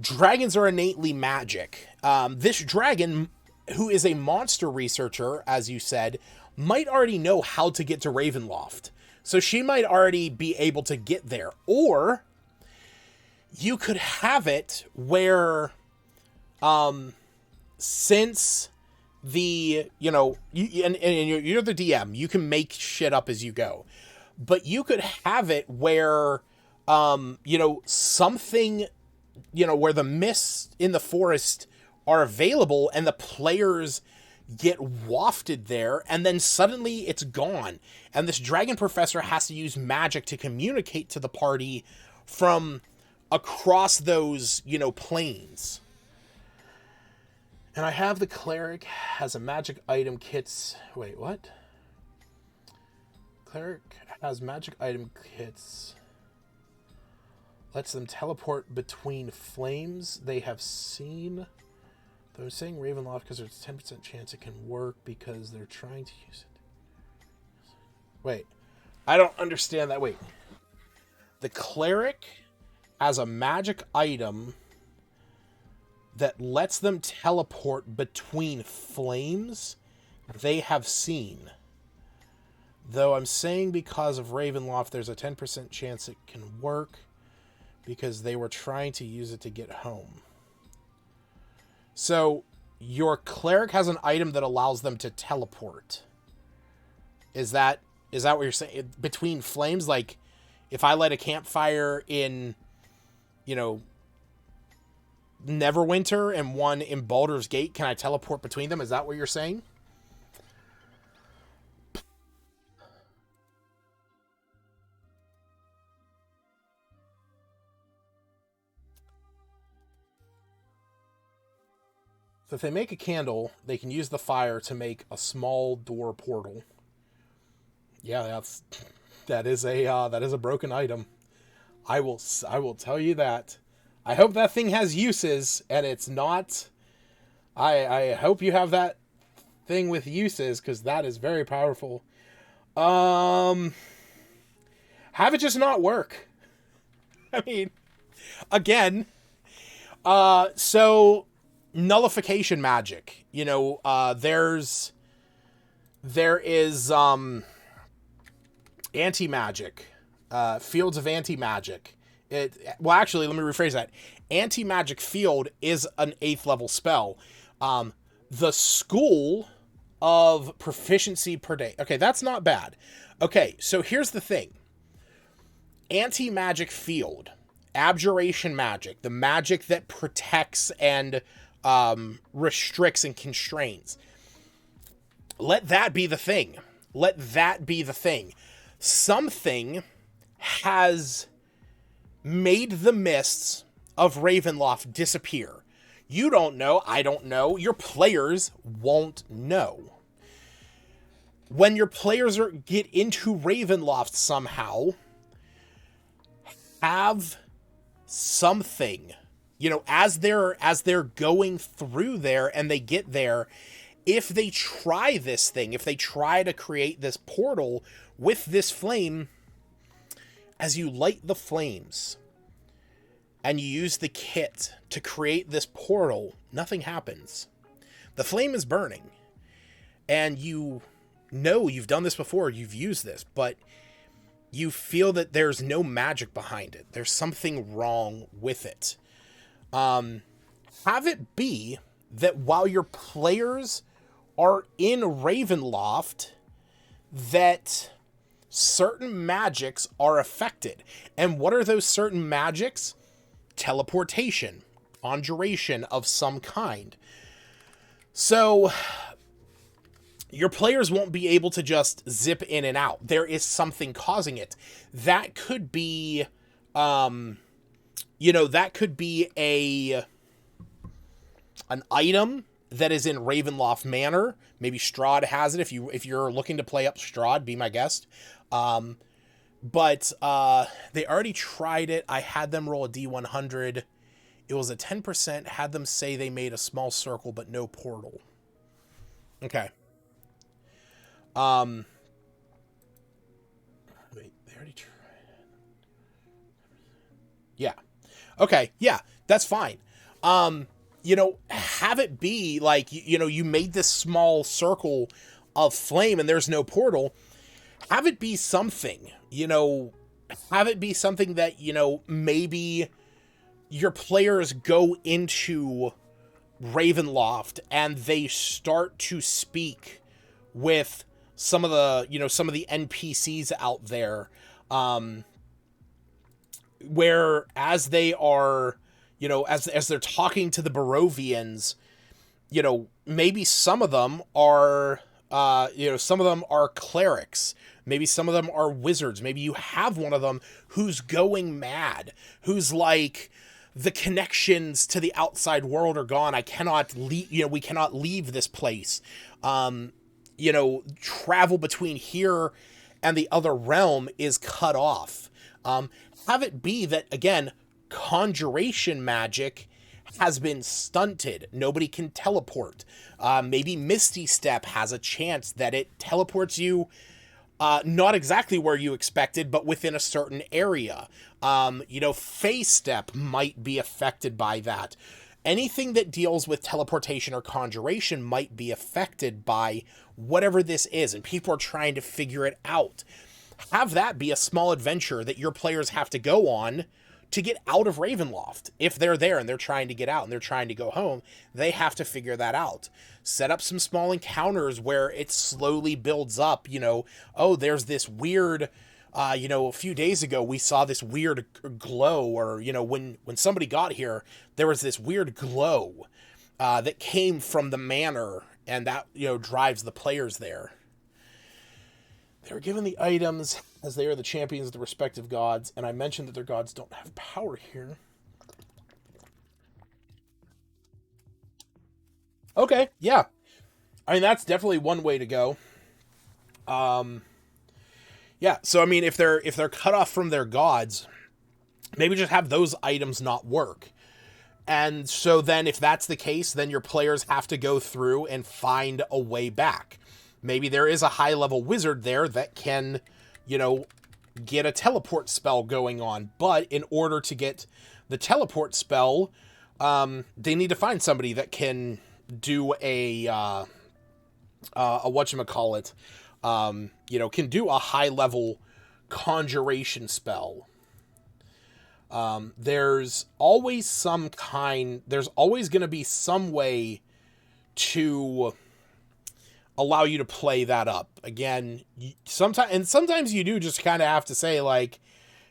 Dragons are innately magic. This dragon, who is a monster researcher, as you said, might already know how to get to Ravenloft. So she might already be able to get there. Or you could have it where, since the, you're the DM, you can make shit up as you go. But you could have it where, something, where the mists in the forest are available and the players get wafted there, and then suddenly it's gone. And this dragon professor has to use magic to communicate to the party from across those, planes. And I have the cleric has a magic item kits. Wait, what? Cleric has magic item kits. Lets them teleport between flames they have seen. They're saying Ravenloft because there's a 10% chance it can work because they're trying to use it. Wait. I don't understand that. Wait. The cleric has a magic item that lets them teleport between flames they have seen. Though I'm saying because of Ravenloft, there's a 10% chance it can work because they were trying to use it to get home. So, your cleric has an item that allows them to teleport. Is that what you're saying? Between flames? Like, if I light a campfire in, Neverwinter and one in Baldur's Gate, can I teleport between them? Is that what you're saying? So if they make a candle, they can use the fire to make a small door portal. Yeah, that is a broken item. I will tell you that. I hope that thing has uses, and it's not. I hope you have that thing with uses, because that is very powerful. Have it just not work. I mean, again, so nullification magic. There is anti-magic, fields of anti-magic. Well, actually, let me rephrase that. Anti-magic field is an 8th level spell. The school of proficiency per day. Okay, that's not bad. Okay, so here's the thing. Anti-magic field, abjuration magic, the magic that protects and restricts and constrains. Let that be the thing. Let that be the thing. Something has made the mists of Ravenloft disappear. You don't know. I don't know. Your players won't know. When your players get into Ravenloft somehow, have something, as they're going through there and they get there, if they try this thing, if they try to create this portal with this flame, as you light the flames and you use the kit to create this portal, nothing happens. The flame is burning, and you know you've done this before, you've used this, but you feel that there's no magic behind it. There's something wrong with it. Have it be that while your players are in Ravenloft, that certain magics are affected. And what are those certain magics? Teleportation, conjuration of some kind. So your players won't be able to just zip in and out. There is something causing it. That could be, that could be an item that is in Ravenloft Manor. Maybe Strahd has it. If you're looking to play up Strahd, be my guest. But they already tried it. I had them roll a D100. It was a 10%. Had them say they made a small circle but no portal. Okay. Wait, they already tried it. Yeah. Okay, yeah, that's fine. Have it be like, you made this small circle of flame and there's no portal. Have it be something, have it be something that, maybe your players go into Ravenloft and they start to speak with some of the NPCs out there, where as they are, as they're talking to the Barovians, maybe some of them are, some of them are clerics. Maybe some of them are wizards. Maybe you have one of them who's going mad, who's like, the connections to the outside world are gone. I cannot leave, we cannot leave this place. Travel between here and the other realm is cut off. Have it be that, again, conjuration magic has been stunted. Nobody can teleport. Maybe Misty Step has a chance that it teleports you, not exactly where you expected, but within a certain area. Phase Step might be affected by that. Anything that deals with teleportation or conjuration might be affected by whatever this is, and people are trying to figure it out. Have that be a small adventure that your players have to go on to get out of Ravenloft. If they're there and they're trying to get out and they're trying to go home, they have to figure that out. Set up some small encounters where it slowly builds up, there's this weird, a few days ago we saw this weird glow, or, when somebody got here, there was this weird glow that came from the manor, and that, drives the players there. They were given the items as they are the champions of the respective gods, and I mentioned that their gods don't have power here. Okay, yeah. I mean, that's definitely one way to go. Yeah, so I mean, if they're cut off from their gods, maybe just have those items not work. And so then if that's the case, then your players have to go through and find a way back. Maybe there is a high level wizard there that can, you know, get a teleport spell going on. But in order to get the teleport spell, they need to find somebody that can do a whatchamacallit, can do a high level conjuration spell. There's always going to be some way to allow you to play that up. Again, sometimes you do just kind of have to say, like,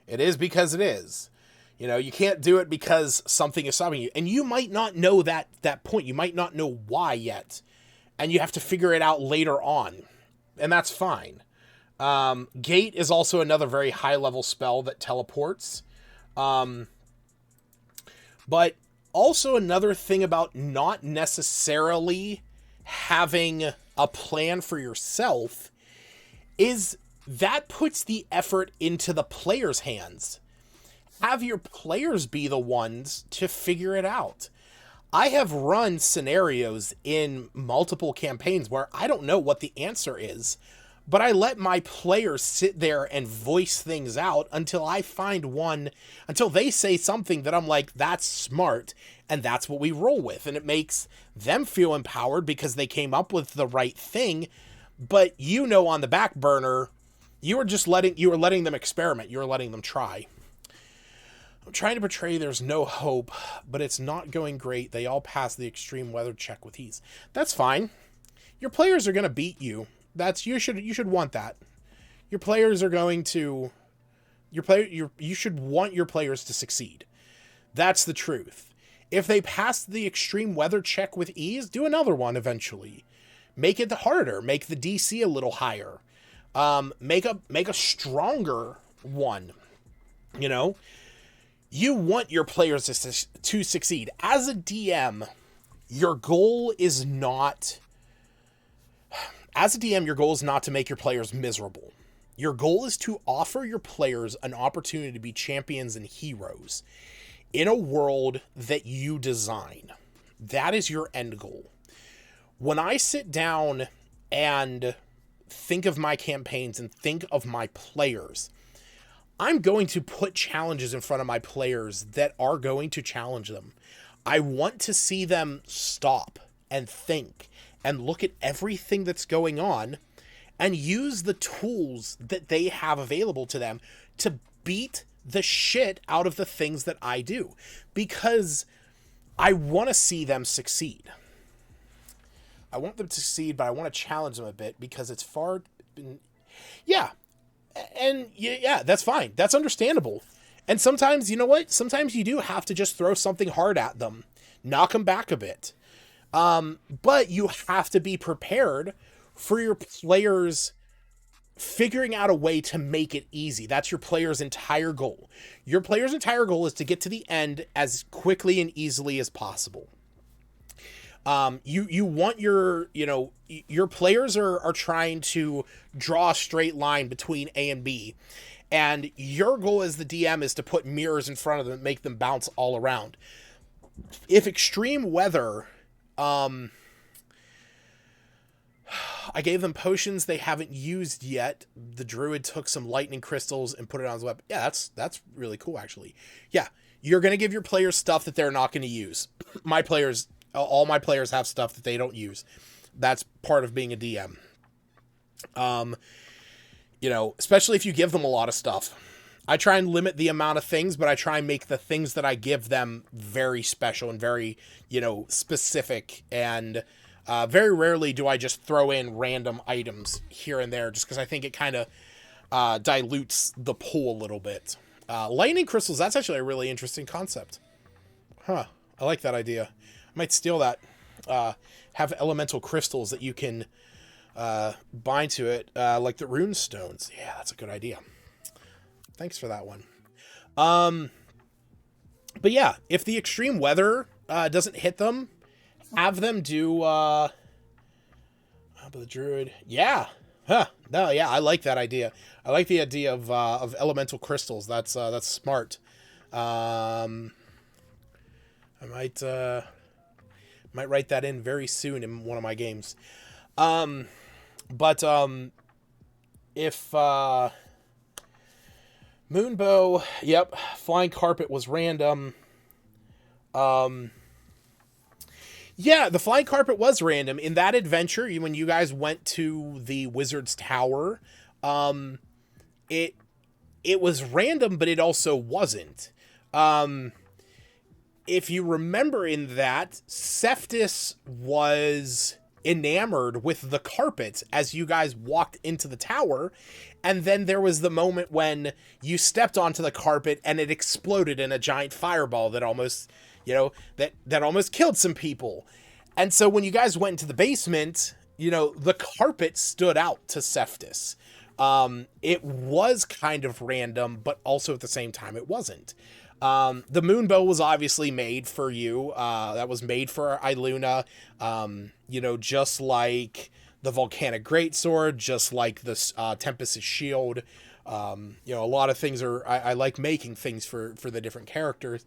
it is because it is. You can't do it because something is stopping you. And you might not know that point. You might not know why yet. And you have to figure it out later on. And that's fine. Gate is also another very high level spell that teleports. But also another thing about not necessarily having a plan for yourself is that puts the effort into the player's hands. Have your players be the ones to figure it out. I have run scenarios in multiple campaigns where I don't know what the answer is, but I let my players sit there and voice things out until they say something that I'm like, that's smart, and that's what we roll with. And it makes them feel empowered because they came up with the right thing, but on the back burner, you were letting them experiment, you were letting them try. I'm trying to portray there's no hope, but it's not going great. They all pass the extreme weather check with ease. That's fine. Your players are going to beat you. You should want that. Your players are going to you should want your players to succeed. That's the truth. If they pass the extreme weather check with ease, do another one eventually. Make it harder, make the DC a little higher. Make a stronger one. You want your players to succeed. As a DM, your goal is not to make your players miserable. Your goal is to offer your players an opportunity to be champions and heroes in a world that you design. That is your end goal. When I sit down and think of my campaigns and think of my players, I'm going to put challenges in front of my players that are going to challenge them. I want to see them stop and think and look at everything that's going on and use the tools that they have available to them to beat the shit out of the things that I do, because I want to see them succeed. I want them to succeed, but I want to challenge them a bit because it's yeah. And yeah, that's fine. That's understandable. And sometimes, you know what? Sometimes you do have to just throw something hard at them, knock them back a bit. But you have to be prepared for your players figuring out a way to make it easy. That's your player's entire goal. Your player's entire goal is to get to the end as quickly and easily as possible. You want your players are trying to draw a straight line between A and B, and your goal as the DM is to put mirrors in front of them and make them bounce all around. If extreme weather, I gave them potions they haven't used yet. The druid took some lightning crystals and put it on his weapon. Yeah, that's really cool, actually. Yeah, you're going to give your players stuff that they're not going to use. All my players have stuff that they don't use. That's part of being a DM. Especially if you give them a lot of stuff. I try and limit the amount of things, but I try and make the things that I give them very special and very, specific. And very rarely do I just throw in random items here and there, just because I think it kind of dilutes the pool a little bit. Lightning crystals, that's actually a really interesting concept. Huh. I like that idea. Might steal that. Have elemental crystals that you can bind to it, like the rune stones. Yeah, that's a good idea. Thanks for that one. But yeah, if the extreme weather doesn't hit them, Have them do how about the druid? Yeah. Huh. No, yeah, I like that idea. I like the idea of elemental crystals. That's smart. Um I might write that in very soon in one of my games. But if Moonbow, yep, flying carpet was random. Um Yeah, the flying carpet was random. In that adventure, when you guys went to the wizard's tower, um, it it was random, but it also wasn't. Um, if you remember in that, Cephas was enamored with the carpet as you guys walked into the tower, and then there was the moment when you stepped onto the carpet and it exploded in a giant fireball that almost, that almost killed some people. And so when you guys went into the basement, the carpet stood out to Cephas. It was kind of random, but also at the same time it wasn't. The moonbow was obviously made for you. That was made for Iluna. Just like the volcanic greatsword, just like the Tempest's shield. A lot of things are. I like making things for the different characters.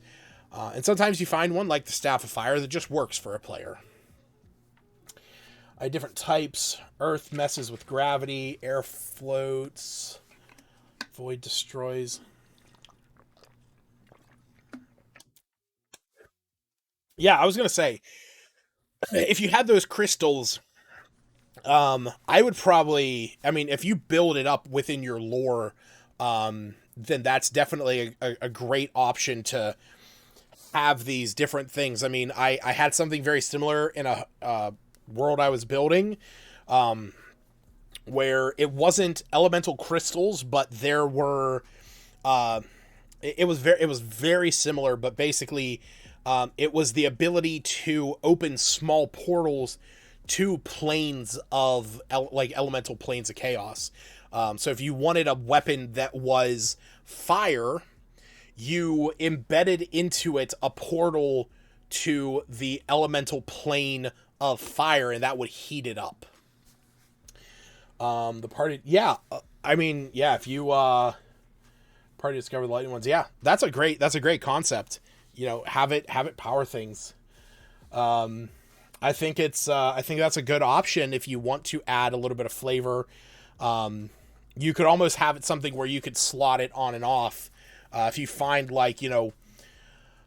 And sometimes you find one like the staff of fire that just works for a player. Different types. Earth messes with gravity. Air floats. Void destroys. Yeah, I was gonna say, if you had those crystals, I would probably, I mean, if you build it up within your lore, then that's definitely a great option to have these different things. I mean, I had something very similar in a world I was building, where it wasn't elemental crystals, but there were, it was very similar, but basically, it was the ability to open small portals to planes of like elemental planes of chaos. So if you wanted a weapon that was fire, you embedded into it a portal to the elemental plane of fire, and that would heat it up. The party, yeah, I mean, yeah, if you party discover the lightning ones, yeah, that's a great concept. Have it power things. I think that's a good option if you want to add a little bit of flavor. You could almost have it something where you could slot it on and off. If you find like an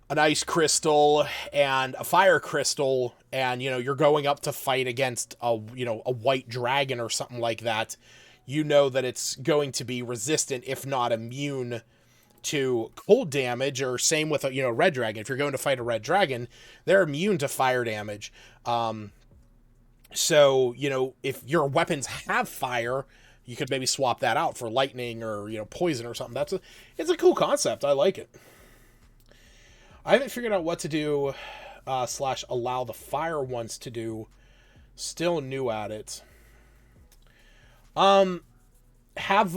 ice crystal and a fire crystal, and you're going up to fight against a white dragon or something like that, that it's going to be resistant, if not immune, to cold damage. Or same with a red dragon. If you're going to fight a red dragon, they're immune to fire damage. So if your weapons have fire, you could maybe swap that out for lightning or poison or something. It's a cool concept. I like it. I haven't figured out what to do / allow the fire ones to do. Still new at it. Have have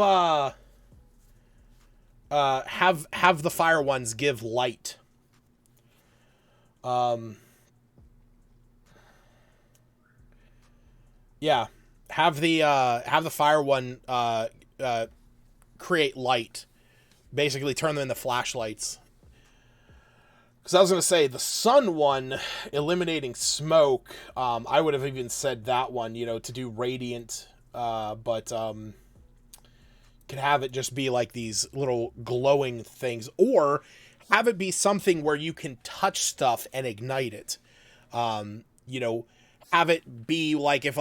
the fire ones give light. Um, yeah, have the fire one create light. Basically, turn them into flashlights. Because I was gonna say the sun one, eliminating smoke. I would have even said that one, to do radiant. But could have it just be like these little glowing things, or have it be something where you can touch stuff and ignite it. You know, have it be like if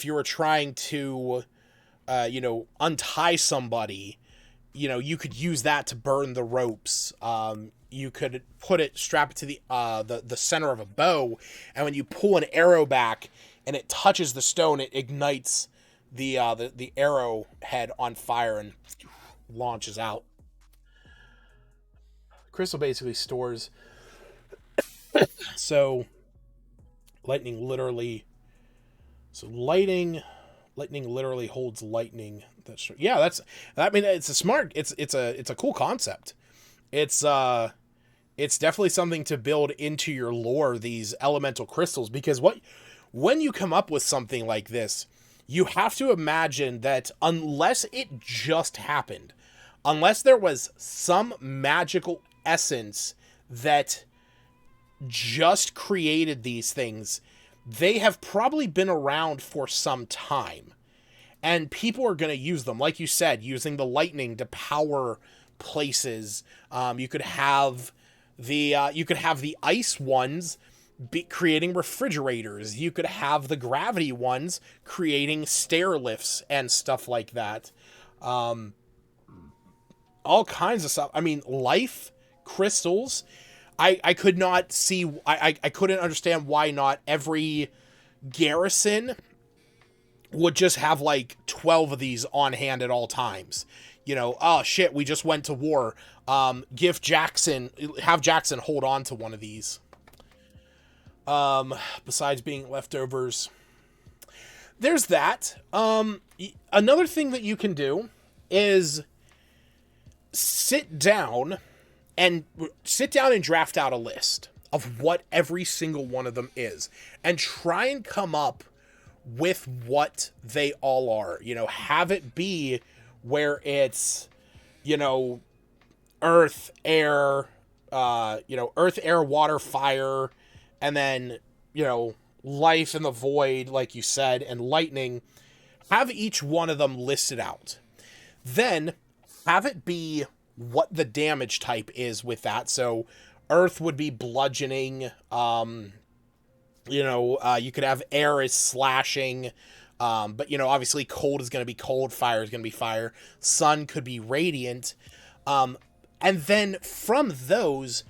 you were trying to untie somebody, you could use that to burn the ropes. You could strap it to the center of a bow, and when you pull an arrow back and it touches the stone, it ignites the arrow head on fire and launches out. Crystal basically stores, so lightning literally so lightning literally holds lightning. I mean, it's a cool concept. It's It's definitely something to build into your lore, these elemental crystals, because when you come up with something like this, you have to imagine that unless it just happened, unless there was some magical essence that just created these things, they have probably been around for some time. And people are going to use them, like you said, using the lightning to power places. You could have the ice ones creating refrigerators. You could have the gravity ones creating stair lifts and stuff like that. All kinds of stuff. I mean, life crystals. I could not see. I couldn't understand why not every garrison would just have like 12 of these on hand at all times. You know, oh shit, we just went to war. Have Jackson hold on to one of these. Besides being leftovers, there's that. Another thing that you can do is sit down and draft out a list of what every single one of them is and try and come up with what they all are. You know, have it be where it's, you know, earth, air, water, fire, and then, you know, life in the void, like you said, and lightning. Have each one of them listed out. Then have it be what the damage type is with that. So earth would be bludgeoning. You could have air as slashing. But, you know, obviously cold is going to be cold. Fire is going to be fire. Sun could be radiant. And then from those,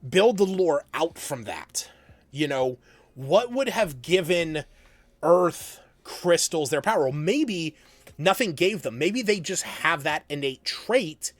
build the lore out from that. You know, what would have given earth crystals their power? Well, maybe nothing gave them. Maybe they just have that innate trait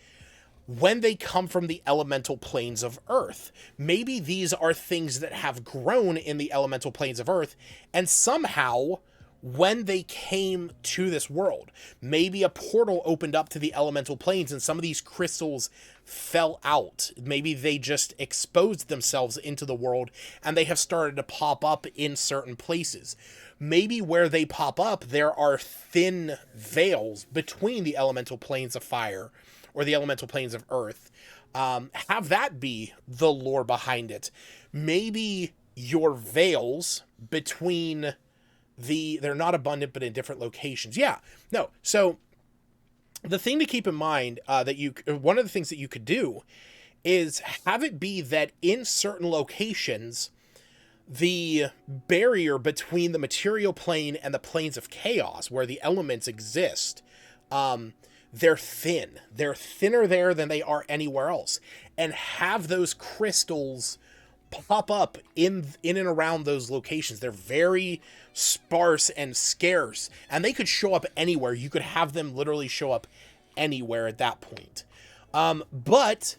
when they come from the elemental planes of Earth. Maybe these are things that have grown in the elemental planes of Earth, and somehow, when they came to this world, maybe a portal opened up to the elemental planes and some of these crystals fell out. Maybe they just exposed themselves into the world and they have started to pop up in certain places. Maybe where they pop up, there are thin veils between the elemental planes of fire or the elemental planes of earth. Have that be the lore behind it. Maybe your veils between they're not abundant, but in different locations. Yeah, no. So the thing to keep in mind one of the things that you could do is have it be that in certain locations, the barrier between the material plane and the planes of chaos, where the elements exist, they're thin. They're thinner there than they are anywhere else. And have those crystals pop up in and around those locations. They're very sparse and scarce, and they could show up anywhere. You could have them literally show up anywhere at that point. But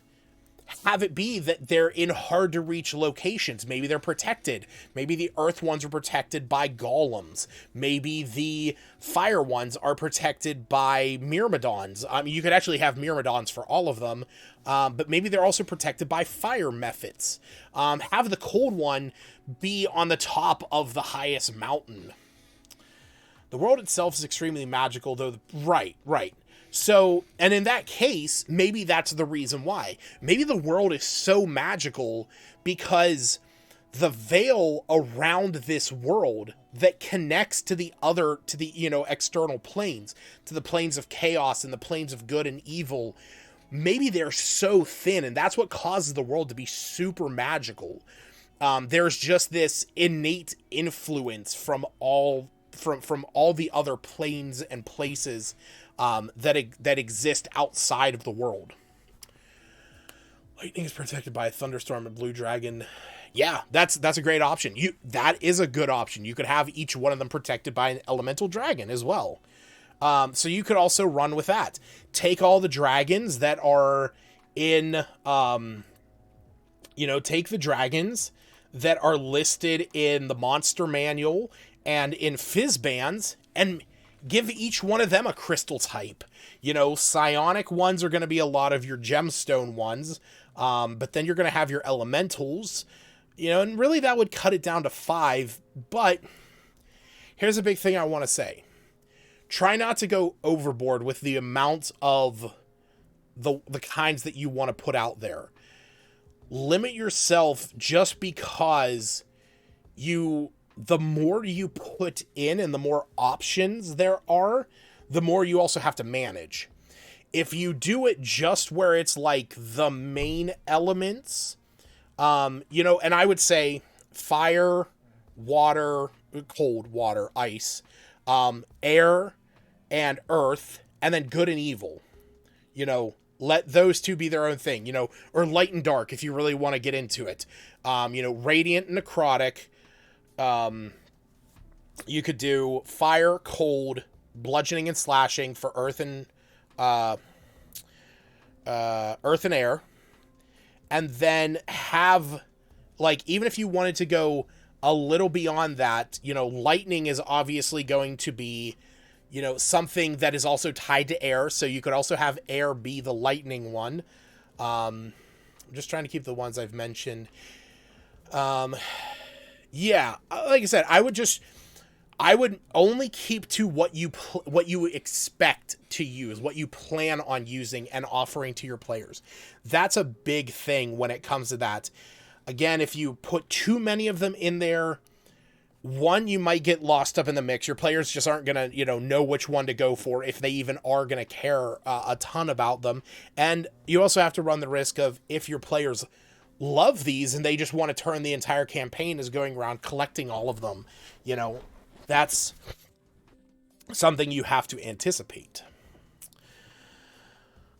have it be that they're in hard to reach locations. Maybe they're protected. Maybe the earth ones are protected by golems. Maybe the fire ones are protected by myrmidons. I mean, you could actually have myrmidons for all of them, but maybe they're also protected by fire methods. Have the cold one be on the top of the highest mountain. The world itself is extremely magical, though. Right. So, and in that case, maybe that's the reason why. Maybe the world is so magical because the veil around this world that connects to the external planes, to the planes of chaos and the planes of good and evil, maybe they're so thin, and that's what causes the world to be super magical. There's just this innate influence from all the other planes and places that exist outside of the world. Lightning is protected by a thunderstorm and blue dragon. Yeah, that's a great option. That is a good option. You could have each one of them protected by an elemental dragon as well. So you could also run with that. Take all the dragons that are in, take the dragons that are listed in the monster manual and in Fizzbands, and give each one of them a crystal type. You know, psionic ones are going to be a lot of your gemstone ones, but then you're going to have your elementals, you know, and really that would cut it down to 5. But here's a big thing I want to say. Try not to go overboard with the amount of the kinds that you want to put out there. Limit yourself, just because the more you put in and the more options there are, the more you also have to manage. If you do it just where it's like the main elements, you know, and I would say fire, water, cold, water, ice, air, and earth, and then good and evil. You know, let those two be their own thing, you know, or light and dark if you really want to get into it. You know, radiant and necrotic. You could do fire, cold, bludgeoning and slashing for earth and air. And then have, like, even if you wanted to go a little beyond that, you know, lightning is obviously going to be, you know, something that is also tied to air. So you could also have air be the lightning one. I'm just trying to keep the ones I've mentioned. Yeah, like I said, I would only keep to what you expect to use, what you plan on using and offering to your players. That's a big thing when it comes to that. Again, if you put too many of them in there, one, you might get lost up in the mix. Your players just aren't going to, you know which one to go for, if they even are going to care a ton about them. And you also have to run the risk of, if your players love these and they just want to turn the entire campaign as going around collecting all of them, you know, that's something you have to anticipate.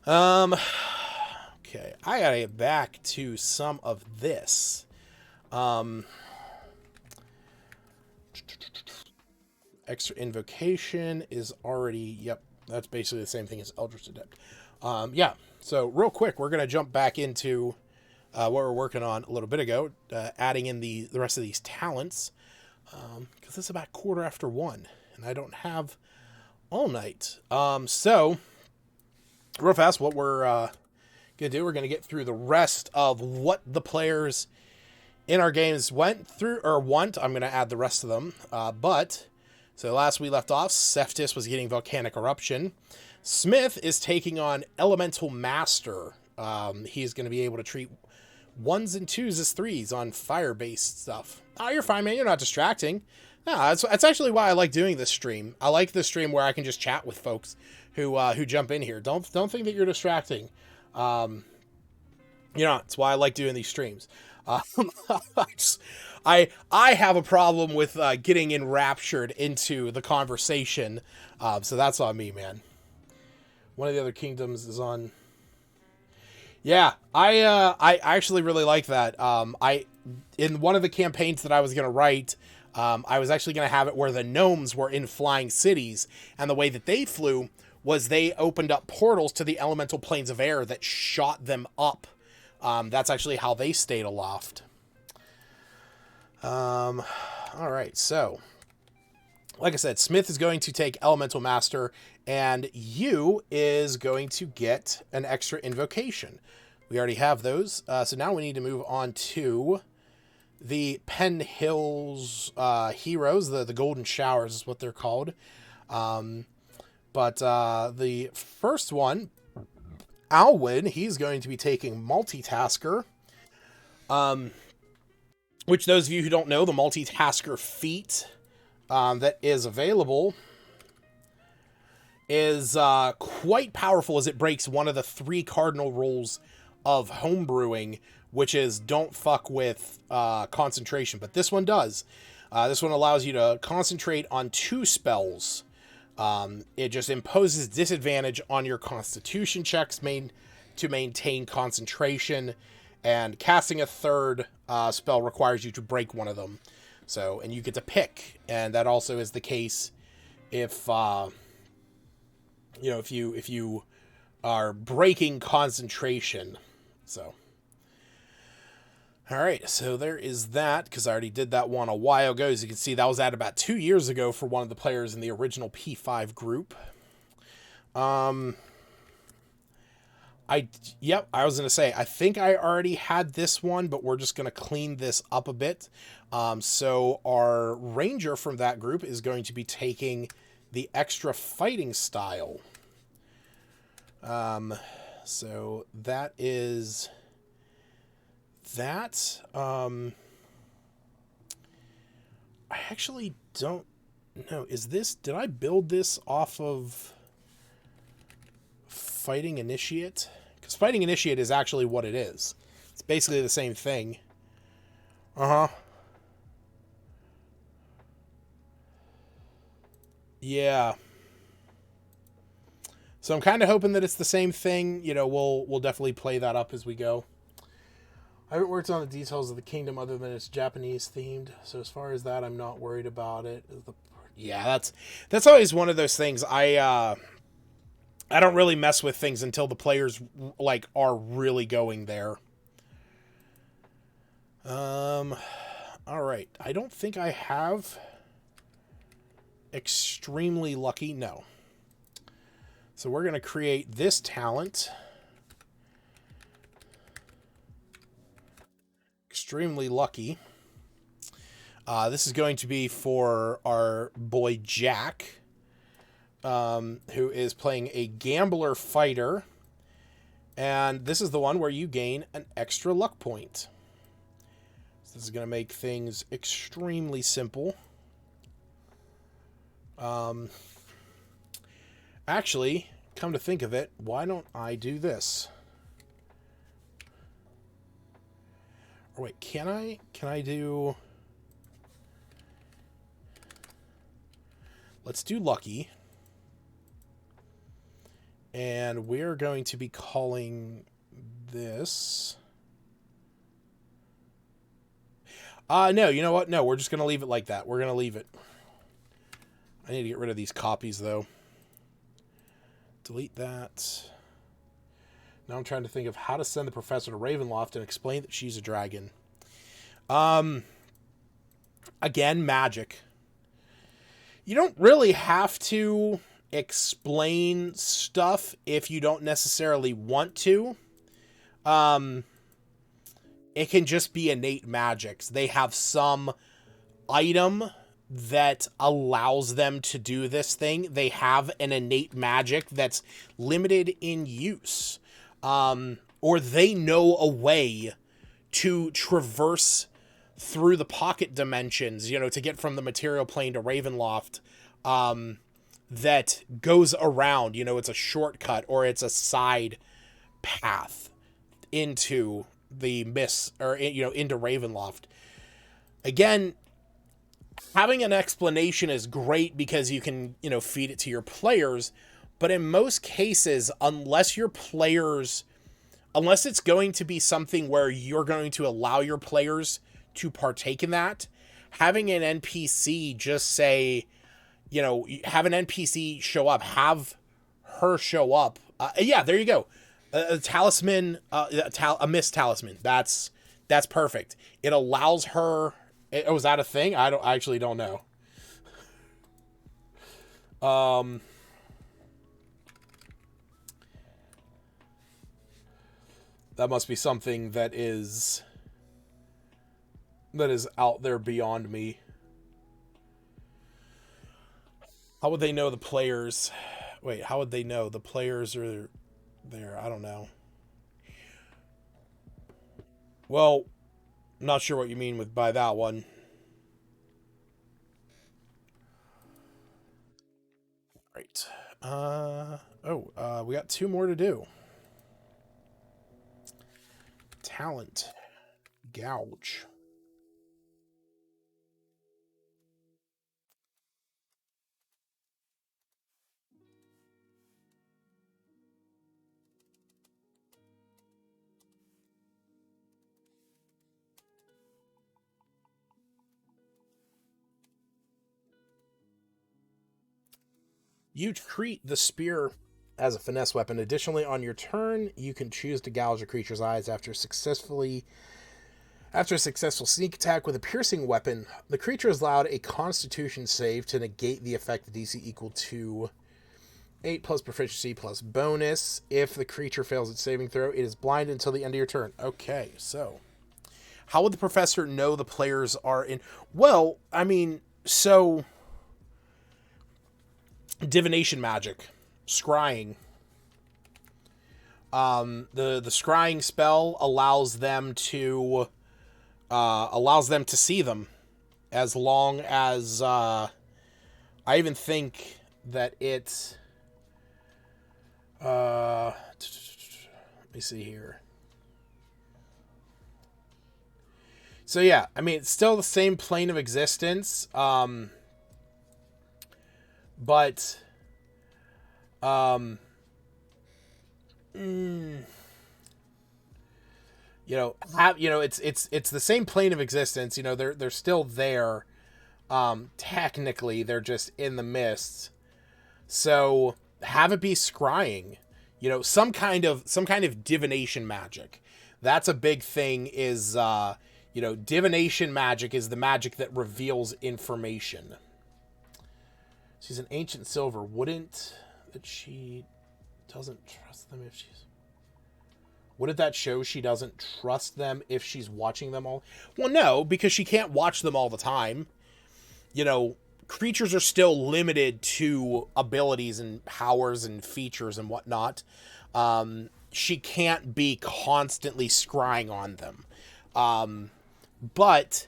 Okay, I gotta get back to some of this. Extra invocation is already, yep, that's basically the same thing as Eldritch Adept. Yeah, so real quick, we're gonna jump back into what we're working on a little bit ago, adding in the rest of these talents, because it's about 1:15, and I don't have all night. So, real fast, what we're going to do, we're going to get through the rest of what the players in our games went through, or want. I'm going to add the rest of them, so last we left off, Cephas was getting Volcanic Eruption. Smith is taking on Elemental Master. He's going to be able to treat 1s and 2s as 3s on fire-based stuff. Oh, you're fine, man. You're not distracting. No, that's actually why I like doing this stream. I like this stream where I can just chat with folks who jump in here. Don't think that you're distracting. It's why I like doing these streams. I have a problem with getting enraptured into the conversation, so that's on me, man. One of the other kingdoms is on. Yeah, I actually really like that. In one of the campaigns that I was gonna write, I was actually gonna have it where the gnomes were in flying cities, and the way that they flew was they opened up portals to the elemental planes of air that shot them up. That's actually how they stayed aloft. All right, so like I said, Smith is going to take Elemental Master, and you is going to get an extra invocation. We already have those, so now we need to move on to the Pen Hills heroes, the Golden Showers is what they're called. But the first one, Alwyn, he's going to be taking Multitasker. Which, those of you who don't know, the Multitasker feat that is available is quite powerful, as it breaks one of the 3 cardinal rules of homebrewing, which is don't fuck with concentration. But this one does. This one allows you to concentrate on 2 spells. It just imposes disadvantage on your Constitution checks to maintain concentration, and casting a 3rd spell requires you to break one of them. So, and you get to pick, and that also is the case if if you are breaking concentration. So, All right, so there is that, because I already did that one a while ago. As you can see, that was at about 2 years ago for one of the players in the original P5 group. Yep, I was going to say, I think I already had this one, but we're just going to clean this up a bit. So our ranger from that group is going to be taking the extra fighting style. So that is that. I actually don't know. Did I build this off of Fighting Initiate? Because Fighting Initiate is actually what it is. It's basically the same thing. Uh-huh. Yeah. So I'm kind of hoping that it's the same thing. You know, we'll definitely play that up as we go. I haven't worked on the details of the kingdom other than it's Japanese themed. So as far as that, I'm not worried about it. Yeah, that's always one of those things. I don't really mess with things until the players like are really going there. All right. I don't think I have extremely lucky. No. So we're going to create this talent. Extremely lucky. This is going to be for our boy Jack, who is playing a gambler fighter. And this is the one where you gain an extra luck point. So this is going to make things extremely simple. Actually, come to think of it, why don't I do this? Or wait, can I do... Let's do lucky. And we're going to be calling this... no, you know what? No, we're just going to leave it like that. We're going to leave it. I need to get rid of these copies, though. Delete that. Now I'm trying to think of how to send the professor to Ravenloft and explain that she's a dragon. Again, magic. You don't really have to explain stuff if you don't necessarily want to. It can just be innate magics. They have some item that allows them to do this thing. They have an innate magic that's limited in use. Or they know a way to traverse through the pocket dimensions, you know, to get from the material plane to Ravenloft, that goes around, you know, it's a shortcut or it's a side path into the mist, or, you know, into Ravenloft. Again, having an explanation is great because you can, you know, feed it to your players, but in most cases, unless it's going to be something where you're going to allow your players to partake in that, having an NPC just say, you know, have an NPC show up, have her show up. Yeah, there you go. A talisman, a mist talisman. That's perfect. It allows her. Oh, is that a thing? I actually don't know. That must be something that is out there beyond me. How would they know the players? Wait, how would they know the players are there? I don't know. Well, I'm not sure what you mean by that one. Right. We got 2 more to do. Talent. Gouge. You treat the spear as a finesse weapon. Additionally, on your turn, you can choose to gouge a creature's eyes after successfully After a successful sneak attack with a piercing weapon, the creature is allowed a Constitution save to negate the effect of DC equal to 8 plus proficiency plus bonus. If the creature fails its saving throw, it is blind until the end of your turn. Okay, so how would the professor know the players are in? Well, I mean, so divination magic, scrying. The scrying spell allows them to see them, as long as I even think that it. Let me see here. So yeah, I mean, it's still the same plane of existence, but it's the same plane of existence. They're still there. Technically, they're just in the mists. So have it be scrying. Some kind of divination magic. That's a big thing. Is divination magic is the magic that reveals information. She's an ancient silver. Wouldn't that she doesn't trust them if she's... Wouldn't that show she doesn't trust them if she's watching them all? Well, no, because she can't watch them all the time. Creatures are still limited to abilities and powers and features and whatnot. She can't be constantly scrying on them. But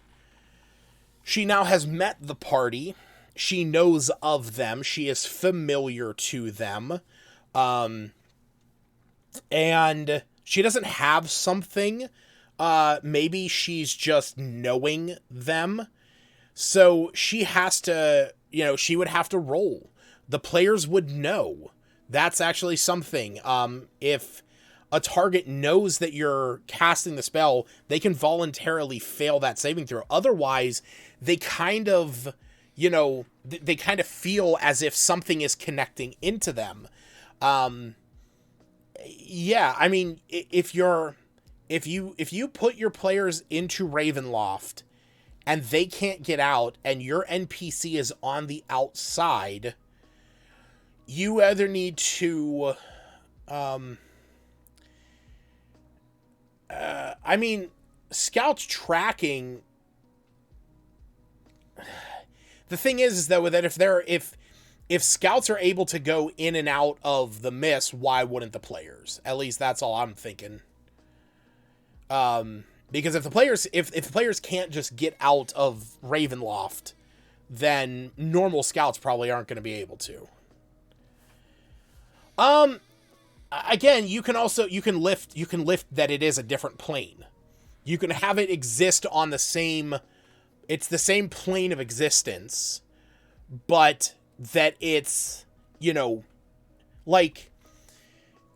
she now has met the party. She knows of them. She is familiar to them. And she doesn't have something. Maybe she's just knowing them. So she has to, she would have to roll. The players would know. That's actually something. If a target knows that you're casting the spell, they can voluntarily fail that saving throw. Otherwise, they kind of, they kind of feel as if something is connecting into them. Yeah, I mean, if you put your players into Ravenloft and they can't get out and your NPC is on the outside, you either need to, Scout's tracking. The thing is though, that if Scouts are able to go in and out of the mist, why wouldn't the players? At least that's all I'm thinking. Because if the players can't just get out of Ravenloft, then normal Scouts probably aren't going to be able to. Again, you can lift that it is a different plane. You can have it exist on the same plane of existence, but that it's, like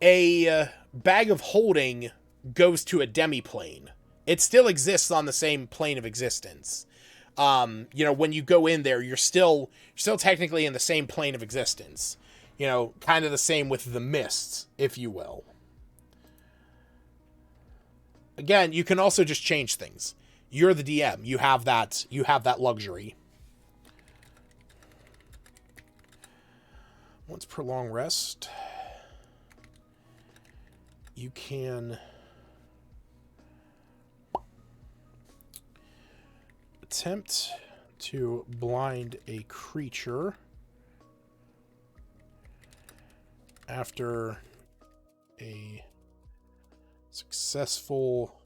a bag of holding goes to a demi-plane. It still exists on the same plane of existence. When you go in there, you're still technically in the same plane of existence. Kind of the same with the mists, if you will. Again, you can also just change things. You're the DM. You have that luxury. Once per long rest, you can attempt to blind a creature after a successful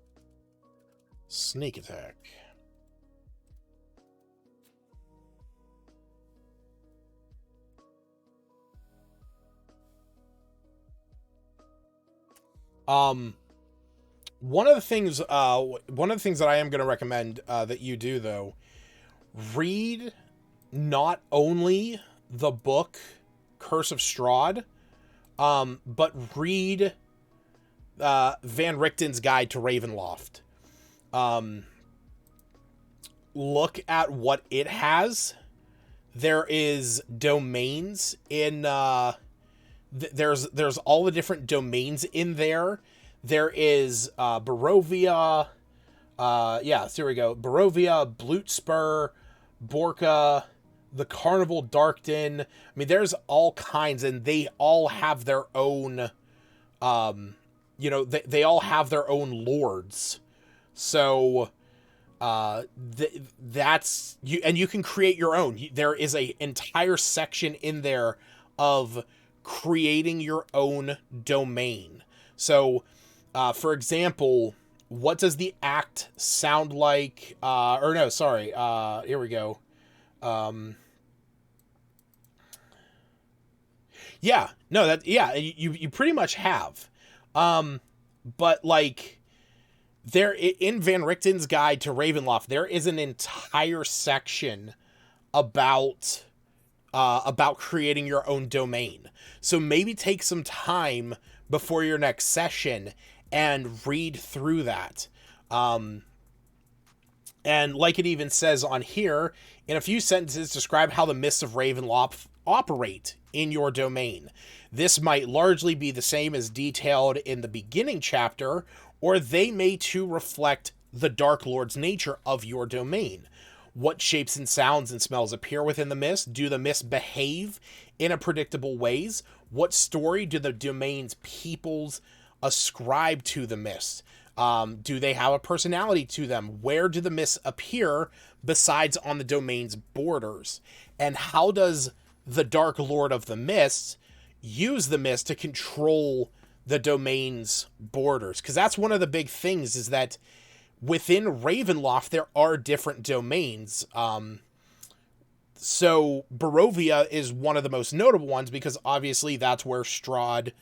sneak attack. One of the things that I am going to recommend that you do, though, read not only the book Curse of Strahd, but read Van Richten's Guide to Ravenloft. Look at what it has. There is domains in there's all the different domains in there. There is Barovia, Yeah, so here we go. Barovia, Blutspur, Borka, the Carnival Darkton. I mean, there's all kinds, and they all have their own, they all have their own lords. So, that's you, and you can create your own. There is a entire section in there of creating your own domain. So, for example, what does the act sound like? Or no, sorry. Here we go. Yeah, no, you pretty much have. But like there in Van Richten's Guide to Ravenloft, there is an entire section about creating your own domain. So maybe take some time before your next session and read through that. And like it even says on here, in a few sentences, describe how the Mists of Ravenloft operate in your domain. This might largely be the same as detailed in the beginning chapter, or they may too reflect the Dark Lord's nature of your domain. What shapes and sounds and smells appear within the mist? Do the mists behave in a predictable ways? What story do the domain's peoples ascribe to the mist? Do they have a personality to them? Where do the mists appear besides on the domain's borders? And how does the Dark Lord of the Mists use the mist to control the domain's borders? Because that's one of the big things, is that within Ravenloft, there are different domains. So Barovia is one of the most notable ones, because obviously that's where Strahd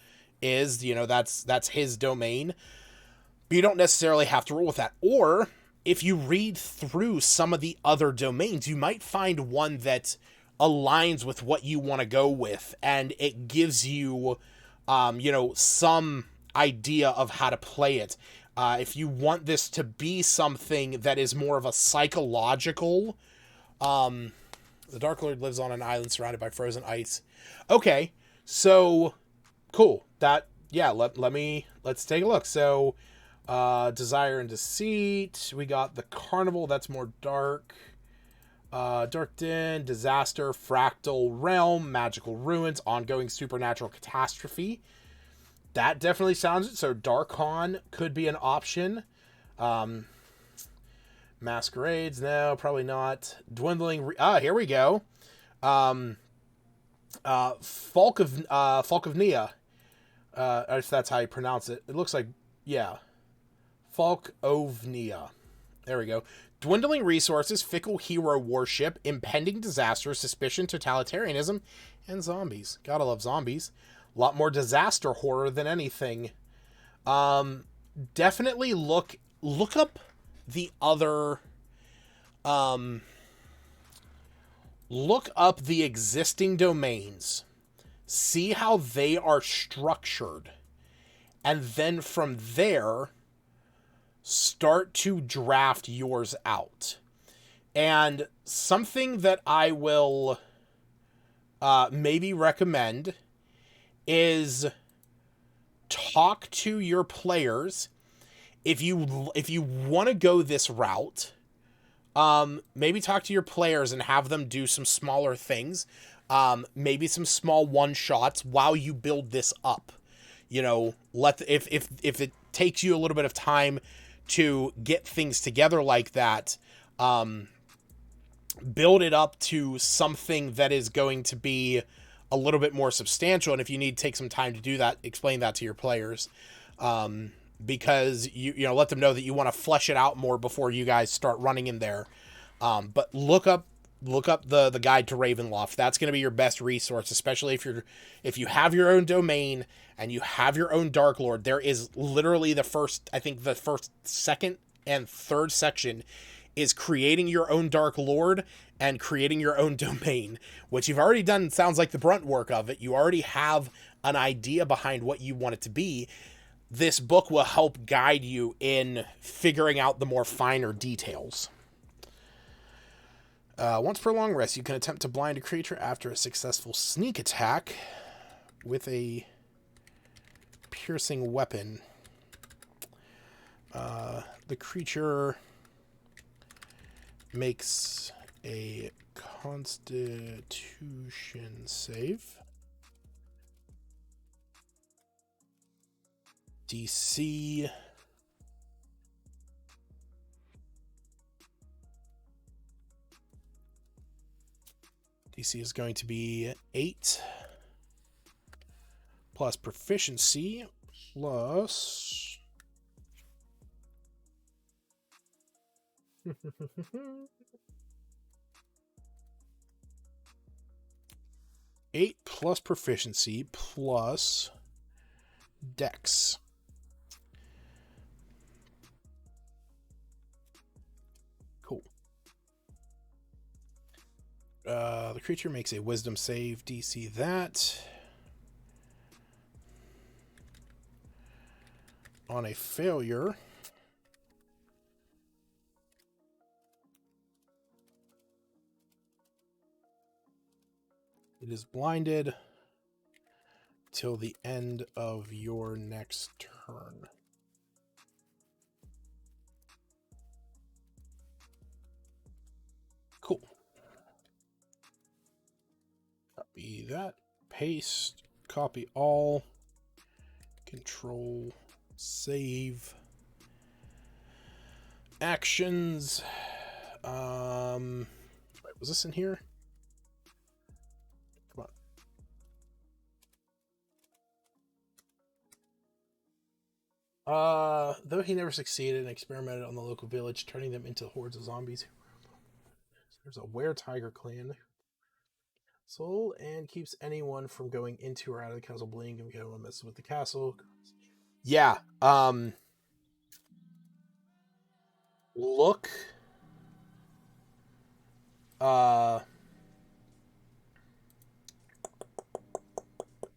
is. That's his domain. But you don't necessarily have to roll with that. Or if you read through some of the other domains, you might find one that aligns with what you want to go with, and it gives you, some idea of how to play it. If you want this to be something that is more of a psychological, the Dark Lord lives on an island surrounded by frozen ice. Okay, so cool. Let's take a look. So, Desire and Deceit. We got the Carnival. That's more dark. Darkton, Disaster, Fractal Realm, Magical Ruins, Ongoing Supernatural Catastrophe. That definitely sounds it. So Darkon could be an option. Masquerades, no, probably not. Dwindling. Here we go. Folk of Nia. If that's how you pronounce it. It looks like, yeah. Folk of Nia. There we go. Dwindling resources, fickle hero worship, impending disaster, suspicion, totalitarianism, and zombies. Gotta love zombies. A lot more disaster horror than anything. Definitely look up the other. Look up the existing domains. See how they are structured. And then from there, start to draft yours out. And something that I will maybe recommend is talk to your players. If you want to go this route, maybe talk to your players and have them do some smaller things, maybe some small one-shots while you build this up. If it takes you a little bit of time to get things together like that, build it up to something that is going to be a little bit more substantial. And if you need to take some time to do that, explain that to your players, because you let them know that you want to flesh it out more before you guys start running in there. But look up the Guide to Ravenloft. That's going to be your best resource, especially if you have your own domain and you have your own Dark Lord. There is literally the first, second, and third section is creating your own Dark Lord and creating your own domain, which you've already done. Sounds like the brunt work of it. You already have an idea behind what you want it to be. This book will help guide you in figuring out the more finer details. Once per long rest, you can attempt to blind a creature after a successful sneak attack with a piercing weapon. The creature makes a Constitution save. DC is going to be 8 plus proficiency plus 8 plus proficiency plus dex. Cool. The creature makes a wisdom save, DC that. On a failure, it is blinded till the end of your next turn. Cool. Copy that. Paste. Copy all. Control. Save. Actions. Wait, was this in here? Come on. Though he never succeeded and experimented on the local village, turning them into hordes of zombies. There's a were-tiger clan. Soul and keeps anyone from going into or out of the castle bleeding and go and messes with the castle. Yeah. Look. Where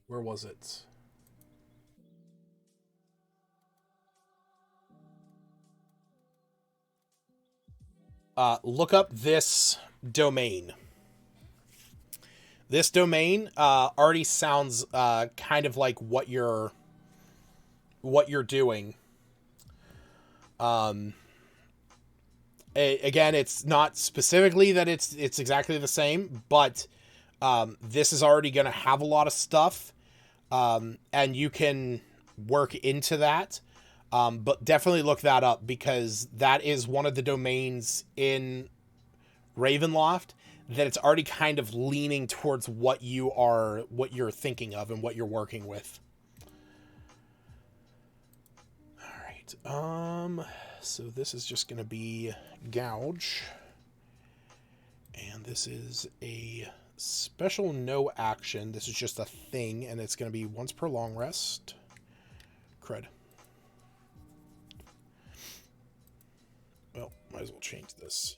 was it? Look up this domain. This domain already sounds kind of like what you're doing. Again, it's not specifically that it's exactly the same, but this is already going to have a lot of stuff, and you can work into that. But definitely look that up, because that is one of the domains in Ravenloft that it's already kind of leaning towards what you're thinking of and what you're working with. All right. So this is just going to be gouge, and this is a special no action. This is just a thing, and it's going to be once per long rest. Crud. Well, might as well change this.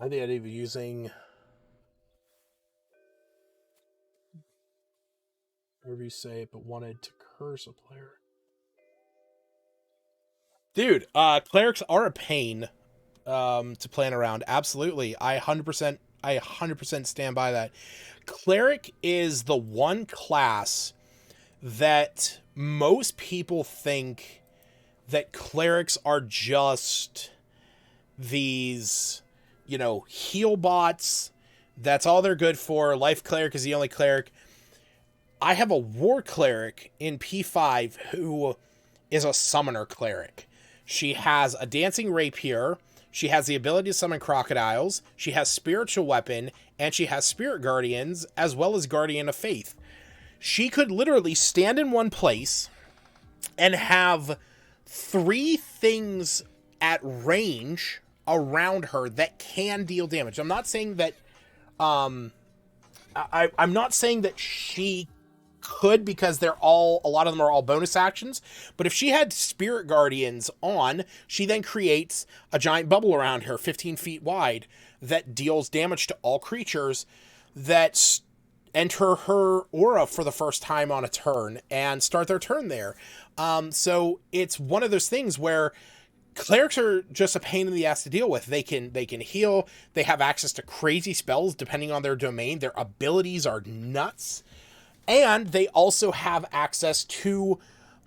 I think I'd be using, whatever you say, but wanted to curse a player. Dude, clerics are a pain to plan around. Absolutely. I 100% stand by that. Cleric is the one class that most people think that clerics are just these, heal bots. That's all they're good for. Life cleric is the only cleric. I have a war cleric in P5 who is a summoner cleric. She has a dancing rapier. She has the ability to summon crocodiles. She has spiritual weapon, and she has spirit guardians, as well as guardian of faith. She could literally stand in one place and have 3 things at range around her that can deal damage. I'm not saying that I'm not saying that she could, because a lot of them are all bonus actions, but if she had spirit guardians on, she then creates a giant bubble around her 15 feet wide that deals damage to all creatures, that enter her aura for the first time on a turn and start their turn there. So it's one of those things where clerics are just a pain in the ass to deal with. They can heal. They have access to crazy spells depending on their domain. Their abilities are nuts. And they also have access to,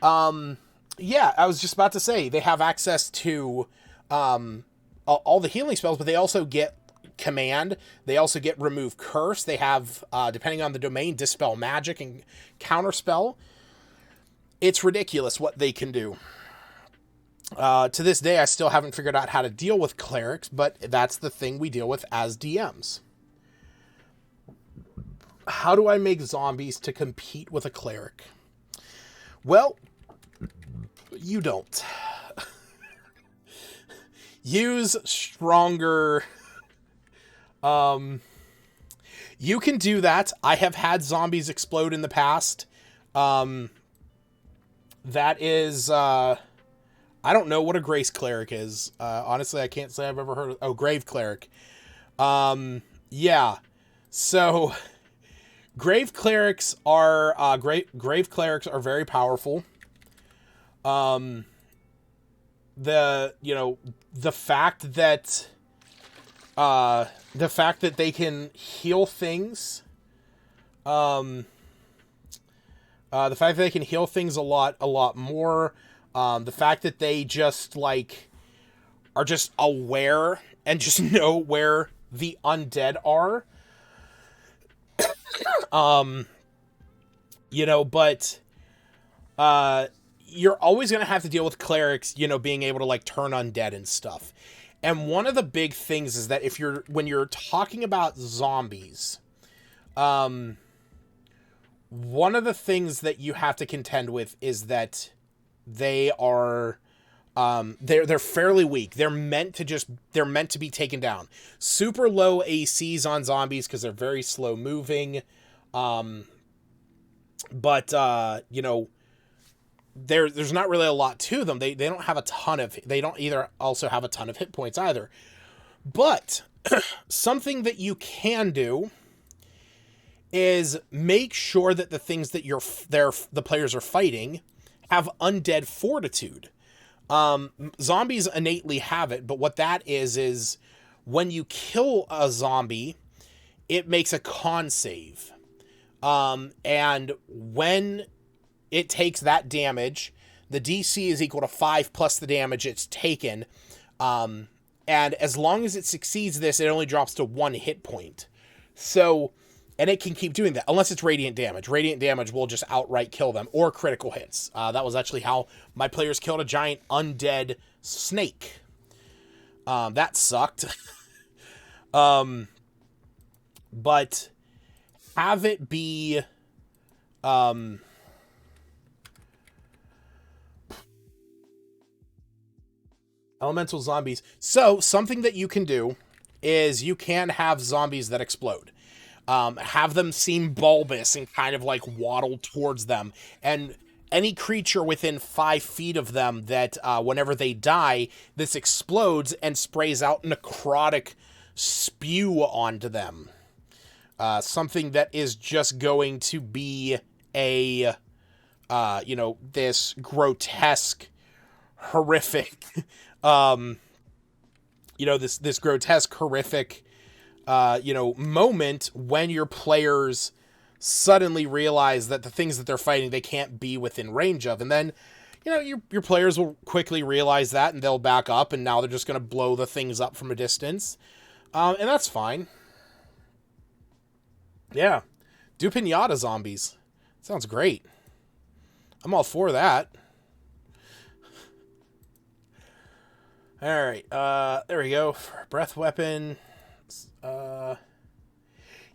yeah, I was just about to say, they have access to all the healing spells, but they also get command. They also get remove curse. They have, depending on the domain, dispel magic and counterspell. It's ridiculous what they can do. To this day, I still haven't figured out how to deal with clerics, but that's the thing we deal with as DMs. How do I make zombies to compete with a cleric? Well, you don't. Use stronger... you can do that. I have had zombies explode in the past. That is... I don't know what a Grace Cleric is. Honestly, I can't say I've ever heard of... Oh, Grave Cleric. Yeah. So... Grave clerics are grave clerics are very powerful. The fact that they can heal things, the fact that they can heal things a lot more, the fact that they just are just aware and just know where the undead are. But you're always going to have to deal with clerics, being able to turn undead and stuff. And one of the big things is that when you're talking about zombies, one of the things that you have to contend with is that they are, they're fairly weak. They're meant to be taken down. Super low ACs on zombies because they're very slow moving. There's not really a lot to them. They don't have they don't either also have a ton of hit points either. But something that you can do is make sure that the things that the players are fighting have undead fortitude. Zombies innately have it, but what that is when you kill a zombie, it makes a con save. And when it takes that damage, the DC is equal to 5 plus the damage it's taken. And as long as it succeeds this, it only drops to 1 hit point. So, and it can keep doing that, unless it's radiant damage. Radiant damage will just outright kill them, or critical hits. That was actually how my players killed a giant undead snake. That sucked. But have it be... elemental zombies. So, something that you can do is you can have zombies that explode. Have them seem bulbous and kind of waddle towards them. And any creature within 5 feet of them that whenever they die, this explodes and sprays out necrotic spew onto them. Something that is just going to be this grotesque, horrific, this grotesque, horrific, moment when your players suddenly realize that the things that they're fighting, they can't be within range of. And then, your players will quickly realize that and they'll back up, and now they're just going to blow the things up from a distance. And that's fine. Yeah. Do pinata zombies. Sounds great. I'm all for that. Alright, there we go. Breath weapon.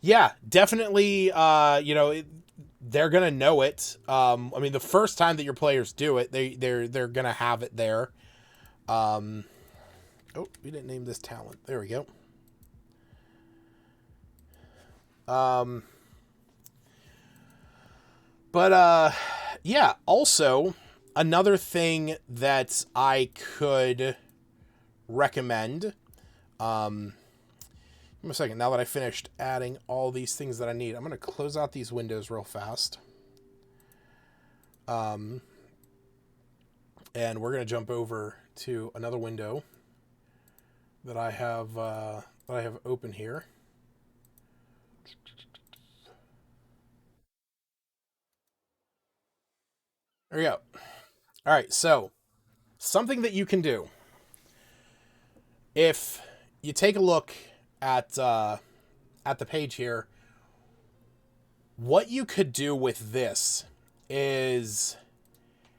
Yeah, definitely, they're gonna know it. The first time that your players do it, they're gonna have it there. Oh, we didn't name this talent. There we go. Yeah, also, another thing that I could recommend, Give me a second. Now that I finished adding all these things that I need, I'm going to close out these windows real fast. And we're going to jump over to another window that I have open here. There we go. All right, so something that you can do if you take a look at the page here, what you could do with this is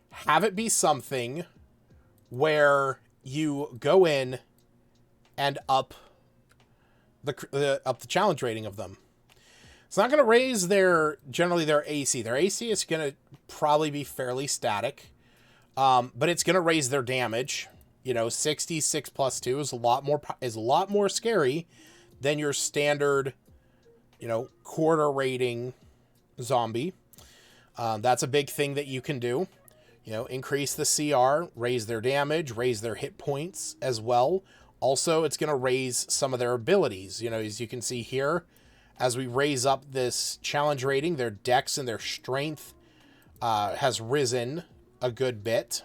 have it be something where you go in and up the challenge rating of them. It's not going to raise their AC. Their AC is going to probably be fairly static, but it's going to raise their damage. 66 plus 2 is a lot more scary than your standard, quarter rating zombie. That's a big thing that you can do. Increase the CR, raise their damage, raise their hit points as well. Also, it's going to raise some of their abilities. As you can see here, as we raise up this challenge rating, their dex and their strength has risen a good bit.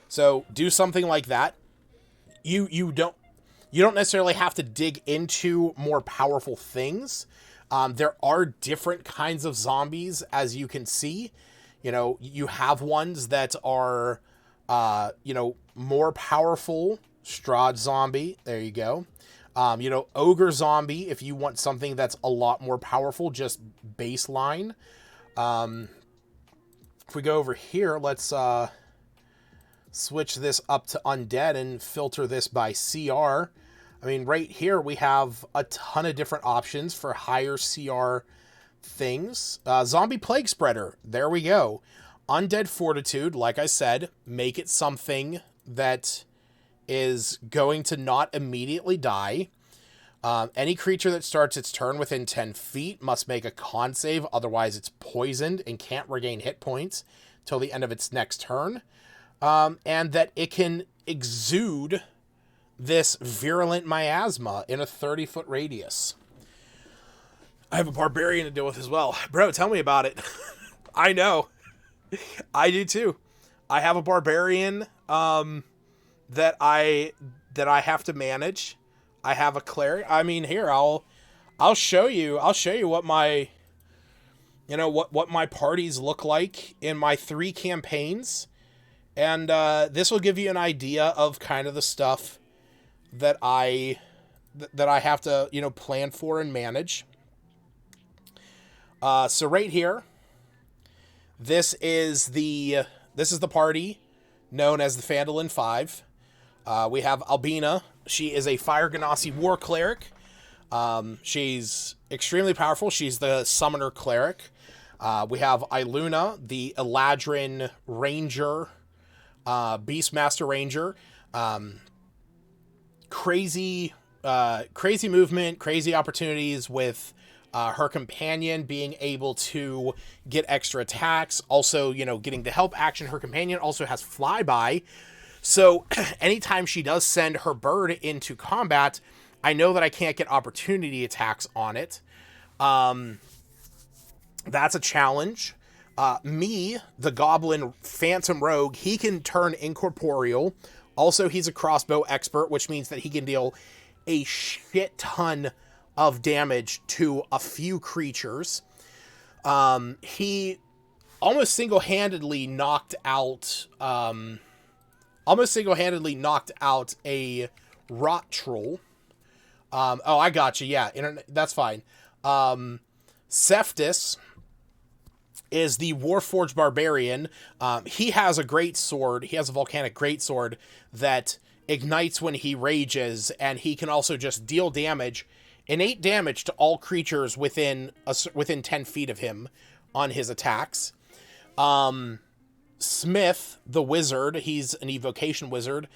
So do something like that. You don't necessarily have to dig into more powerful things. There are different kinds of zombies, as you can see. You have ones that are, more powerful. Strahd zombie. There you go. Ogre zombie, if you want something that's a lot more powerful, just baseline. If we go over here, let's switch this up to undead and filter this by CR. Right here we have a ton of different options for higher CR things. Zombie plague spreader. There we go. Undead fortitude, like I said, make it something that is going to not immediately die. Any creature that starts its turn within 10 feet must make a con save, otherwise it's poisoned and can't regain hit points till the end of its next turn. And that it can exude this virulent miasma in a 30-foot radius. I have a barbarian to deal with as well. Bro, tell me about it. I know. I do too. I have a barbarian that I have to manage. I have a cleric. Here, I'll show you what my what my parties look like in my 3 campaigns. And this will give you an idea of kind of the stuff that I have to, plan for and manage. So right here, this is the party known as the Phandalin 5. We have Albina. She is a Fire Ganassi war cleric. She's extremely powerful. She's the summoner cleric. We have Iluna, the Eladrin ranger, Beastmaster ranger. Crazy movement, crazy opportunities with her companion being able to get extra attacks. Also, getting the help action. Her companion also has flyby. So anytime she does send her bird into combat, I know that I can't get opportunity attacks on it. That's a challenge. Me, the goblin phantom rogue, he can turn incorporeal. Also, he's a crossbow expert, which means that he can deal a shit ton of damage to a few creatures. He almost single-handedly knocked out a rot troll. I got you. Yeah, that's fine. Cephtus is the Warforged Barbarian. He has a great sword. He has a volcanic greatsword that ignites when he rages, and he can also just deal innate damage to all creatures within 10 feet of him on his attacks. Smith, the wizard, he's an evocation wizard.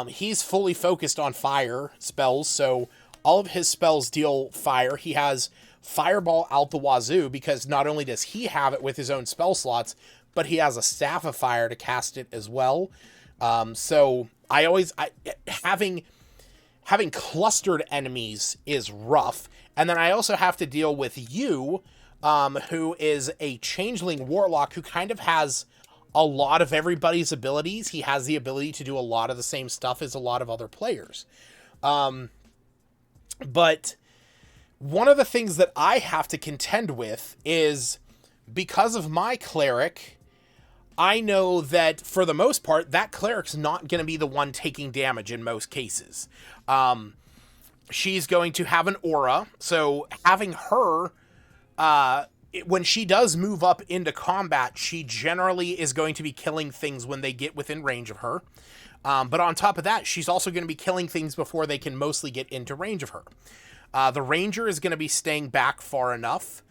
He's fully focused on fire spells, so all of his spells deal fire. He has Fireball out the wazoo, because not only does he have it with his own spell slots, but he has a Staff of Fire to cast it as well. So having having clustered enemies is rough. And then I also have to deal with you, who is a changeling warlock who kind of has a lot of everybody's abilities. He has the ability to do a lot of the same stuff as a lot of other players. But one of the things that I have to contend with is, because of my cleric, I know that for the most part, that cleric's not going to be the one taking damage in most cases. She's going to have an aura, so having her, when she does move up into combat, she generally is going to be killing things when they get within range of her. But on top of that, she's also going to be killing things before they can mostly get into range of her. The ranger is going to be staying back far enough.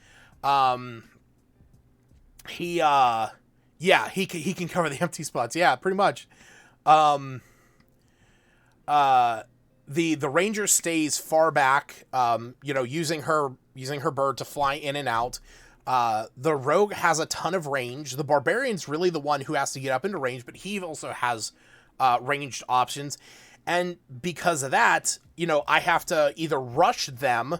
He can cover the empty spots. Yeah, pretty much. The ranger stays far back, using her bird to fly in and out. The rogue has a ton of range. The barbarian's really the one who has to get up into range, but he also has ranged options. And because of that, I have to either rush them,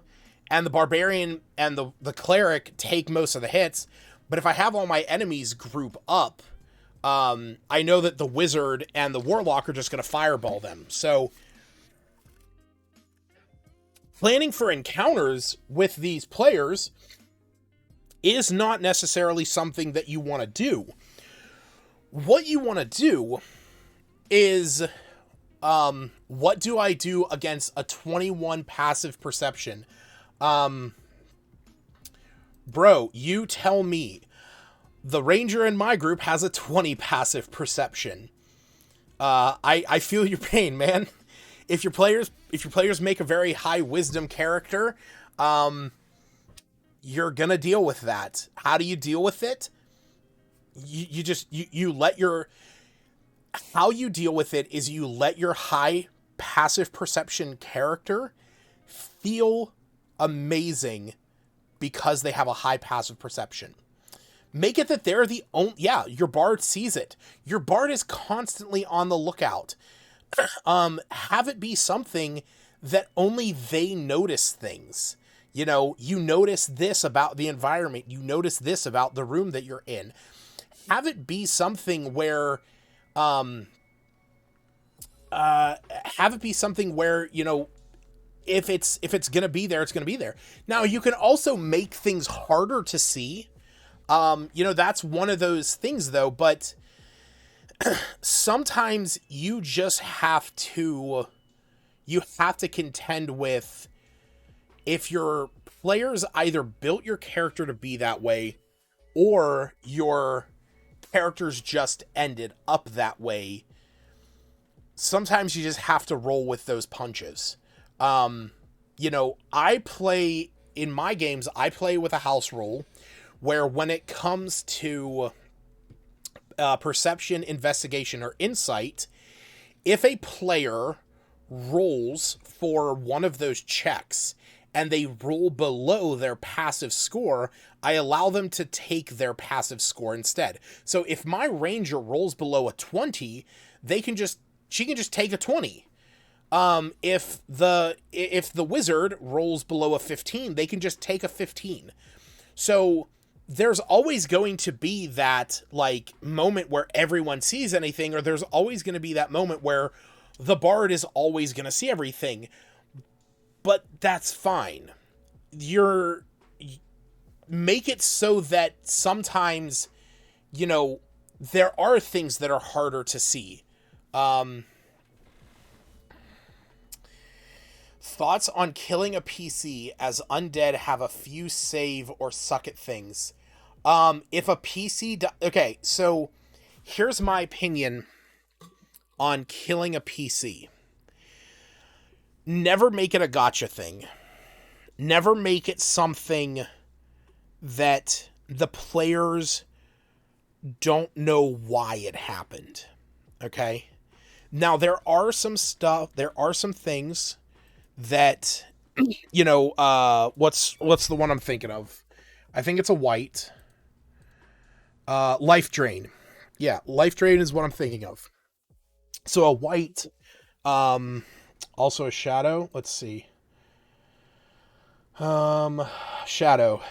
and the barbarian and the cleric take most of the hits. But if I have all my enemies group up, I know that the wizard and the warlock are just going to fireball them. So planning for encounters with these players is not necessarily something that you want to do. What you want to do is, what do I do against a 21 passive perception? Bro, you tell me. The ranger in my group has a 20 passive perception. I feel your pain, man. If your players make a very high wisdom character, you're gonna deal with that. How do you deal with it? How you deal with it is you let your high passive perception character feel amazing because they have a high passive perception. Make it that they're the only... Yeah, your bard sees it. Your bard is constantly on the lookout. Have it be something that only they notice things. You notice this about the environment. You notice this about the room that you're in. Have it be something where... if it's gonna be there, it's gonna be there. Now, you can also make things harder to see. That's one of those things, though, but sometimes you just have to contend with, if your players either built your character to be that way, or your characters just ended up that way. Sometimes you just have to roll with those punches. In my games, I play with a house rule, where when it comes to perception, investigation, or insight, if a player rolls for one of those checks and they roll below their passive score, I allow them to take their passive score instead. So if my ranger rolls below a 20, she can just take a 20. If the wizard rolls below a 15, they can just take a 15. So there's always going to be that moment where everyone sees anything, or there's always going to be that moment where the bard is always going to see everything. But that's fine. Make it so that sometimes, there are things that are harder to see. Thoughts on killing a PC, as undead have a few save or suck at things. If a PC... Okay, so here's my opinion on killing a PC. Never make it a gotcha thing. Never make it something that the players don't know why it happened. Okay? Now, there are some things that, what's the one I'm thinking of? I think it's a white. Life drain. Yeah, life drain is what I'm thinking of. So a white, Also a shadow. Let's see. Shadow.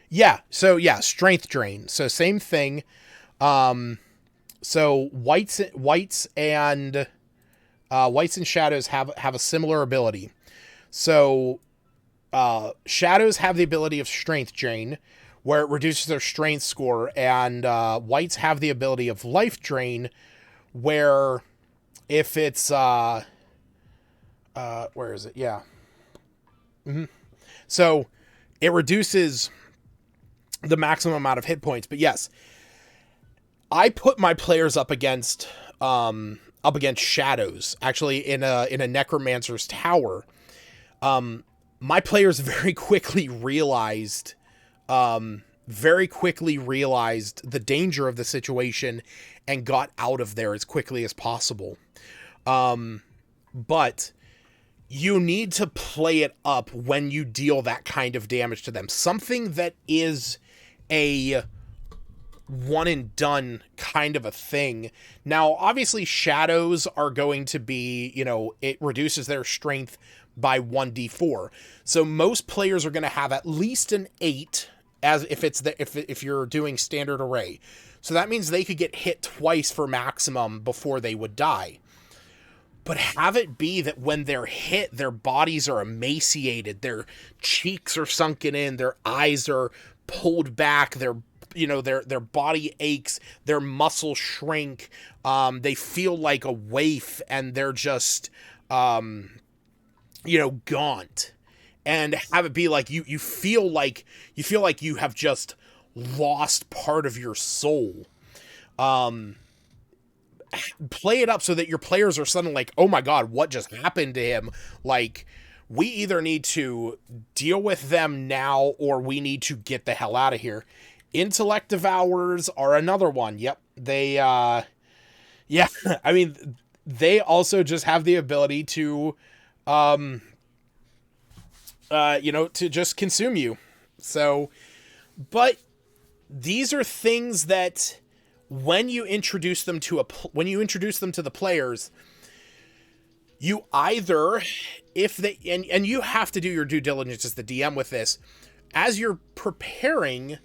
Yeah. So yeah, strength drain. So same thing. Um, so whites and shadows have a similar ability. So shadows have the ability of strength drain, where it reduces their strength score, and whites have the ability of life drain, where if it's where is it? Yeah. So it reduces the maximum amount of hit points. But yes, I put my players up against shadows, actually in a necromancer's tower. My players very quickly realized the danger of the situation and got out of there as quickly as possible. But you need to play it up when you deal that kind of damage to them. Something that is a one and done kind of a thing. Now, obviously, shadows are going to be, it reduces their strength by 1d4. So most players are going to have at least an 8 as if you're doing standard array. So that means they could get hit twice for maximum before they would die. But have it be that when they're hit, their bodies are emaciated, their cheeks are sunken in, their eyes are pulled back, their body aches, their muscles shrink, they feel like a waif, and they're just gaunt. And have it be like you feel like you have just lost part of your soul. Play it up so that your players are suddenly like, oh my god, what just happened to him? Like, we either need to deal with them now or we need to get the hell out of here. Intellect devours are another one. Yep. They yeah, I mean, they also just have the ability to to just consume you. So, but these are things that when you introduce them to the players, you either, if they, and you have to do your due diligence as the DM with this, as you're preparing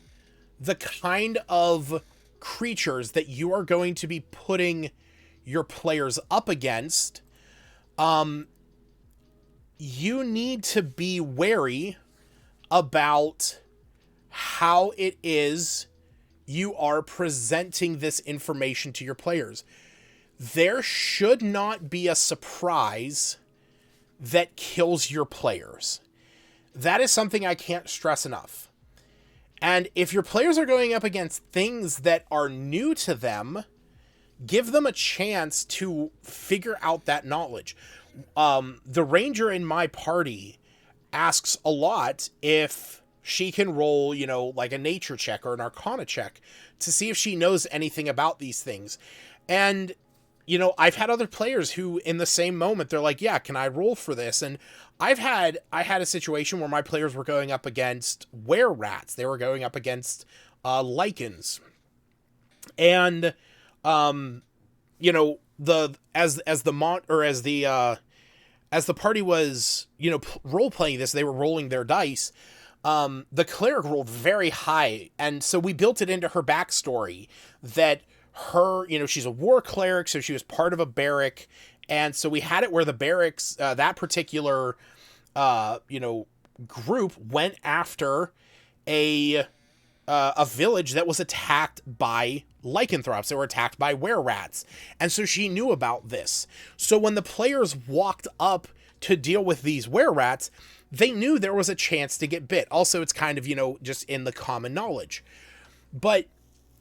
the kind of creatures that you are going to be putting your players up against, you need to be wary about how it is you are presenting this information to your players. There should not be a surprise that kills your players. That is something I can't stress enough. And if your players are going up against things that are new to them, give them a chance to figure out that knowledge. The ranger in my party asks a lot if she can roll, like a nature check or an arcana check to see if she knows anything about these things. And, I've had other players who in the same moment, they're like, yeah, can I roll for this? And I had a situation where my players were going up against were-rats. They were going up against lichens. And, as the party was, role playing this, they were rolling their dice. The cleric rolled very high, and so we built it into her backstory that her, she's a war cleric, so she was part of a barrack, and so we had it where the barracks, that particular, group went after a village that was attacked by lycanthropes. They were attacked by were-rats, and so she knew about this. So when the players walked up to deal with these were-rats, they knew there was a chance to get bit. Also, it's kind of, just in the common knowledge. But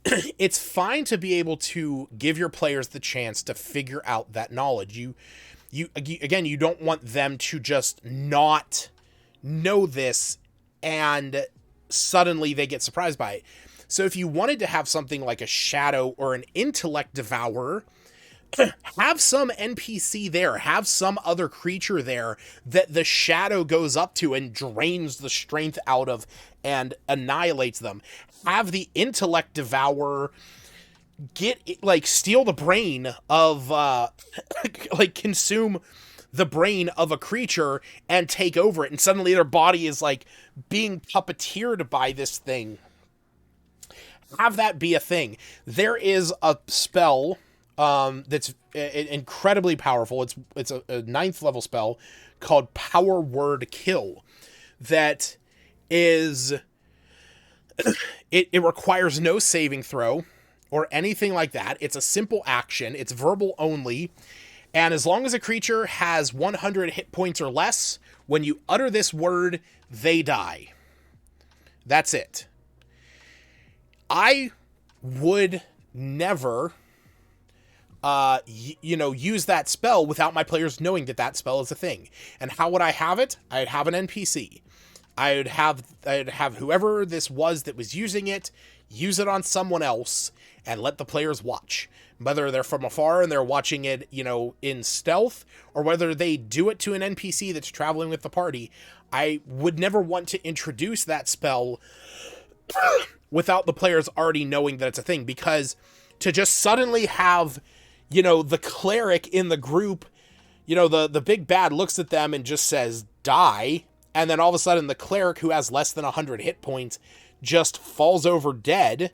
it's fine to be able to give your players the chance to figure out that knowledge. You don't want them to just not know this and suddenly they get surprised by it. So if you wanted to have something like a shadow or an intellect devourer, have some NPC there, have some other creature there that the shadow goes up to and drains the strength out of and annihilates them. Have the intellect devourer steal the brain of, consume the brain of a creature and take over it, and suddenly their body is like being puppeteered by this thing. Have that be a thing. There is a spell that's incredibly powerful. It's a ninth level spell called Power Word Kill that is it requires no saving throw or anything like that. It's a simple action. It's verbal only. And as long as a creature has 100 hit points or less, when you utter this word, they die. That's it. I would never, use that spell without my players knowing that that spell is a thing. And how would I have it? I'd have an NPC. I'd have whoever this was that was using it, use it on someone else, and let the players watch. Whether they're from afar and they're watching it, in stealth, or whether they do it to an NPC that's traveling with the party. I would never want to introduce that spell without the players already knowing that it's a thing, because to just suddenly have, the cleric in the group, the big bad looks at them and just says, die, and then all of a sudden the cleric who has less than 100 hit points just falls over dead,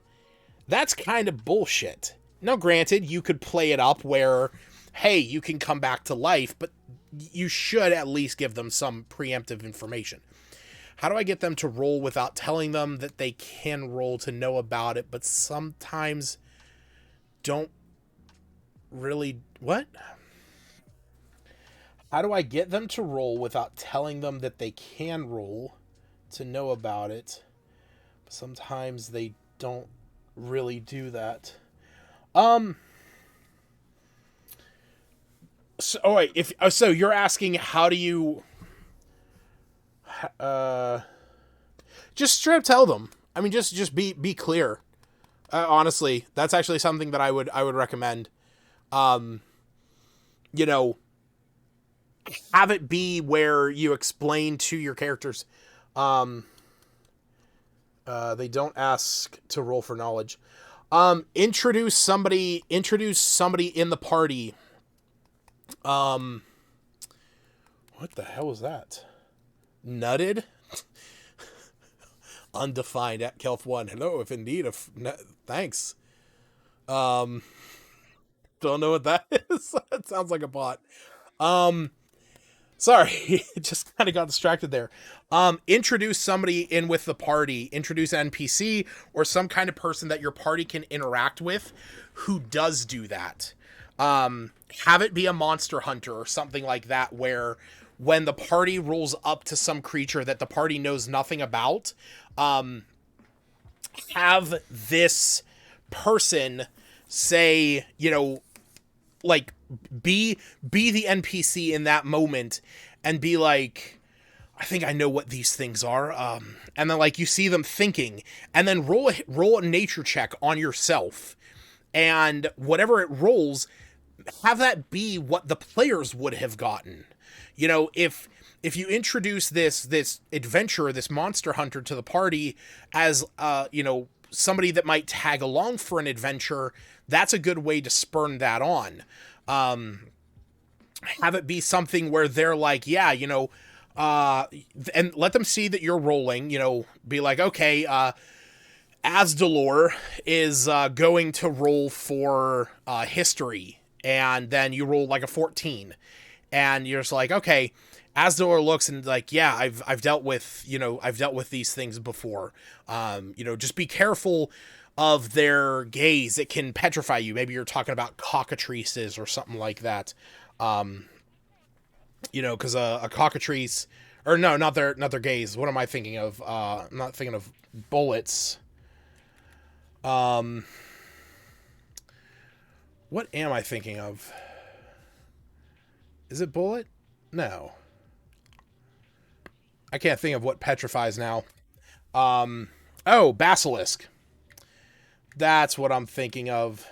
that's kind of bullshit. Now, granted, you could play it up where, hey, you can come back to life, but you should at least give them some preemptive information. How do I get them to roll without telling them that they can roll to know about it, but sometimes don't really... What? How do I get them to roll without telling them that they can roll to know about it? Sometimes they don't really do that. So you're asking how do you just straight up tell them. I mean, just be clear. Honestly, that's actually something that I would recommend. Have it be where you explain to your characters. They don't ask to roll for knowledge. Introduce somebody in the party. What the hell was that? Nutted? Undefined at Kelf1. Hello, if indeed, thanks. Don't know what that is. It sounds like a bot. Sorry, just kind of got distracted there. Introduce somebody in with the party. Introduce an NPC or some kind of person that your party can interact with who does do that. Have it be a monster hunter or something like that, where when the party rolls up to some creature that the party knows nothing about, have this person say, like, be the NPC in that moment and be like, I think I know what these things are. And then, like, you see them thinking, and then roll a nature check on yourself, and whatever it rolls, have that be what the players would have gotten. If you introduce this adventurer, this monster hunter to the party as, somebody that might tag along for an adventure, that's a good way to spurn that on. Have it be something where they're like, yeah, and let them see that you're rolling, be like, okay, Asdalor is going to roll for history, and then you roll like a 14, and you're just like, okay, Asdalor looks and like, yeah, I've dealt with these things before. Just be careful of their gaze. It can petrify you. Maybe you're talking about cockatrices or something like that. Because a cockatrice, or no, not their gaze. What am I thinking of? I'm not thinking of bullets. What am I thinking of? Is it bullet? No. I can't think of what petrifies now. Basilisk. That's what I'm thinking of.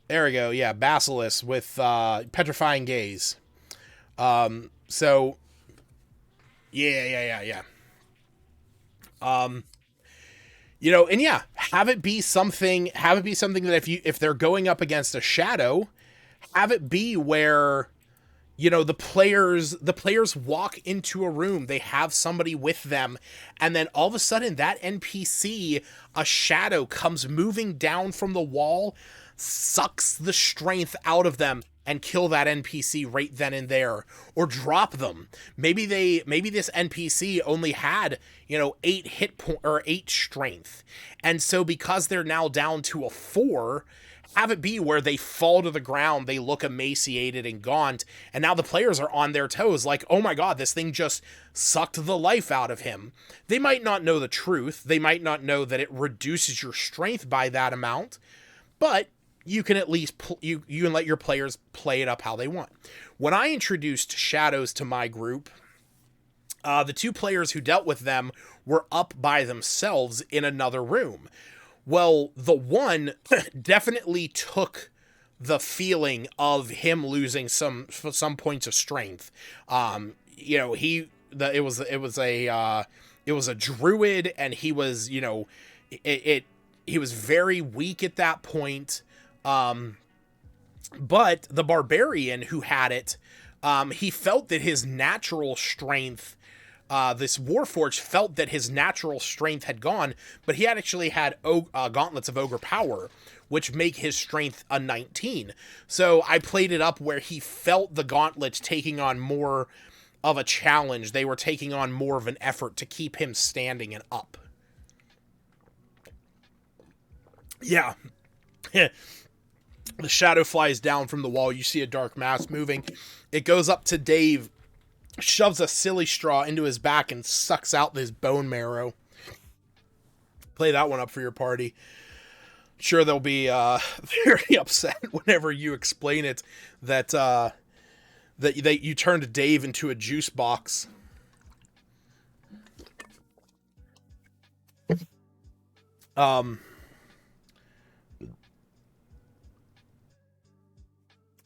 There we go. Yeah, basilisk with petrifying gaze. So yeah. And yeah, have it be something that if they're going up against a shadow, Have it be where, the players walk into a room, they have somebody with them, and then all of a sudden that NPC, a shadow, comes moving down from the wall, sucks the strength out of them, and kill that NPC right then and there, or drop them. Maybe this NPC only had, 8 hit point or 8 strength, and so because they're now down to a 4, have it be where they fall to the ground, they look emaciated and gaunt, and now the players are on their toes, like, oh my god, this thing just sucked the life out of him. They might not know the truth, they might not know that it reduces your strength by that amount, but you can at least you can let your players play it up how they want. When I introduced shadows to my group, the 2 players who dealt with them were up by themselves in another room. Well, the one definitely took the feeling of him losing some points of strength. It was a druid, and he was, he was very weak at that point. But the barbarian who had it, he felt that his natural strength, this Warforged felt that his natural strength had gone, but he had actually had gauntlets of ogre power, which make his strength a 19. So I played it up where he felt the gauntlets taking on more of a challenge. They were taking on more of an effort to keep him standing and up. Yeah. The shadow flies down from the wall. You see a dark mass moving. It goes up to Dave, shoves a silly straw into his back, and sucks out his bone marrow. Play that one up for your party. Sure, they'll be very upset whenever you explain it that you turned Dave into a juice box.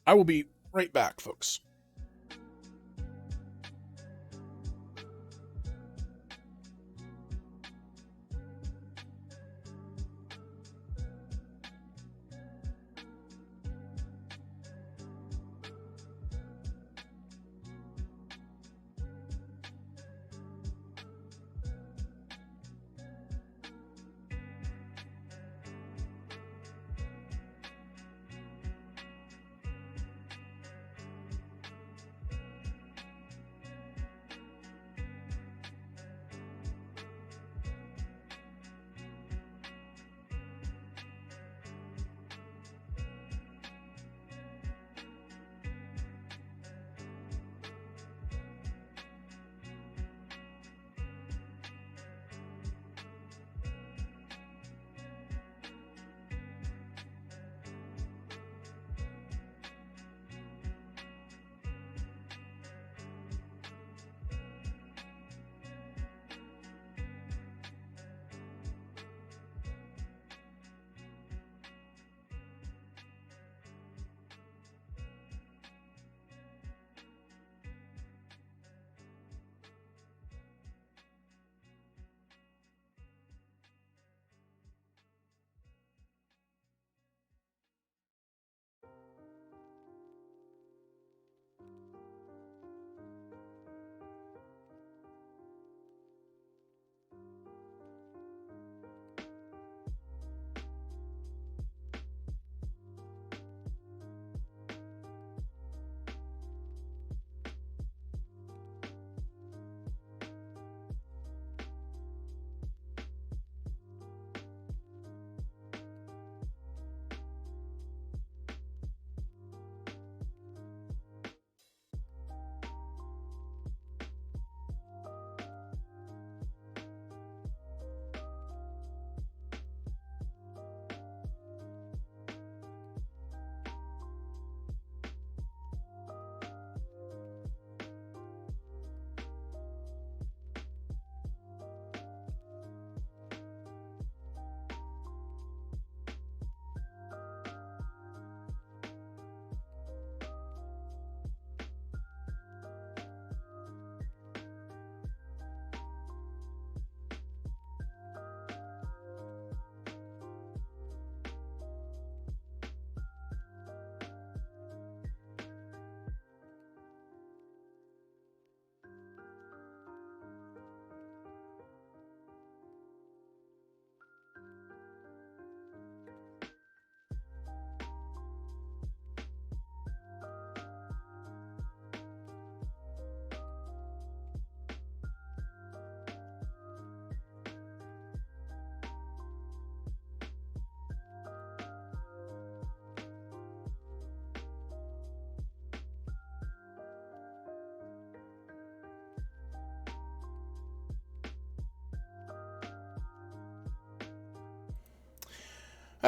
I will be right back, folks.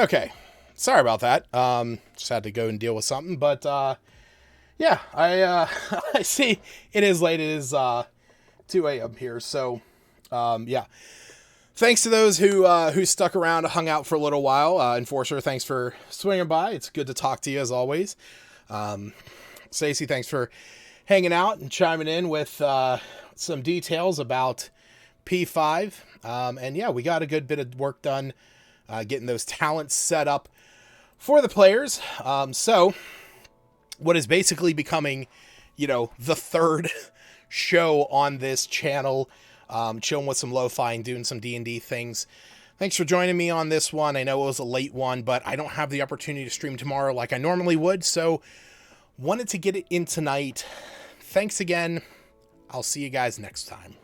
Okay. Sorry about that. Just had to go and deal with something, but yeah, I I see it is late. It is 2 a.m. here, so yeah. Thanks to those who stuck around, hung out for a little while. Enforcer, thanks for swinging by. It's good to talk to you as always. Stacey, thanks for hanging out and chiming in with some details about P5. And yeah, we got a good bit of work done getting those talents set up for the players. So what is basically becoming, the third show on this channel, chilling with some Lofi and doing some D&D things. Thanks for joining me on this one. I know it was a late one, but I don't have the opportunity to stream tomorrow like I normally would, so wanted to get it in tonight. Thanks again. I'll see you guys next time.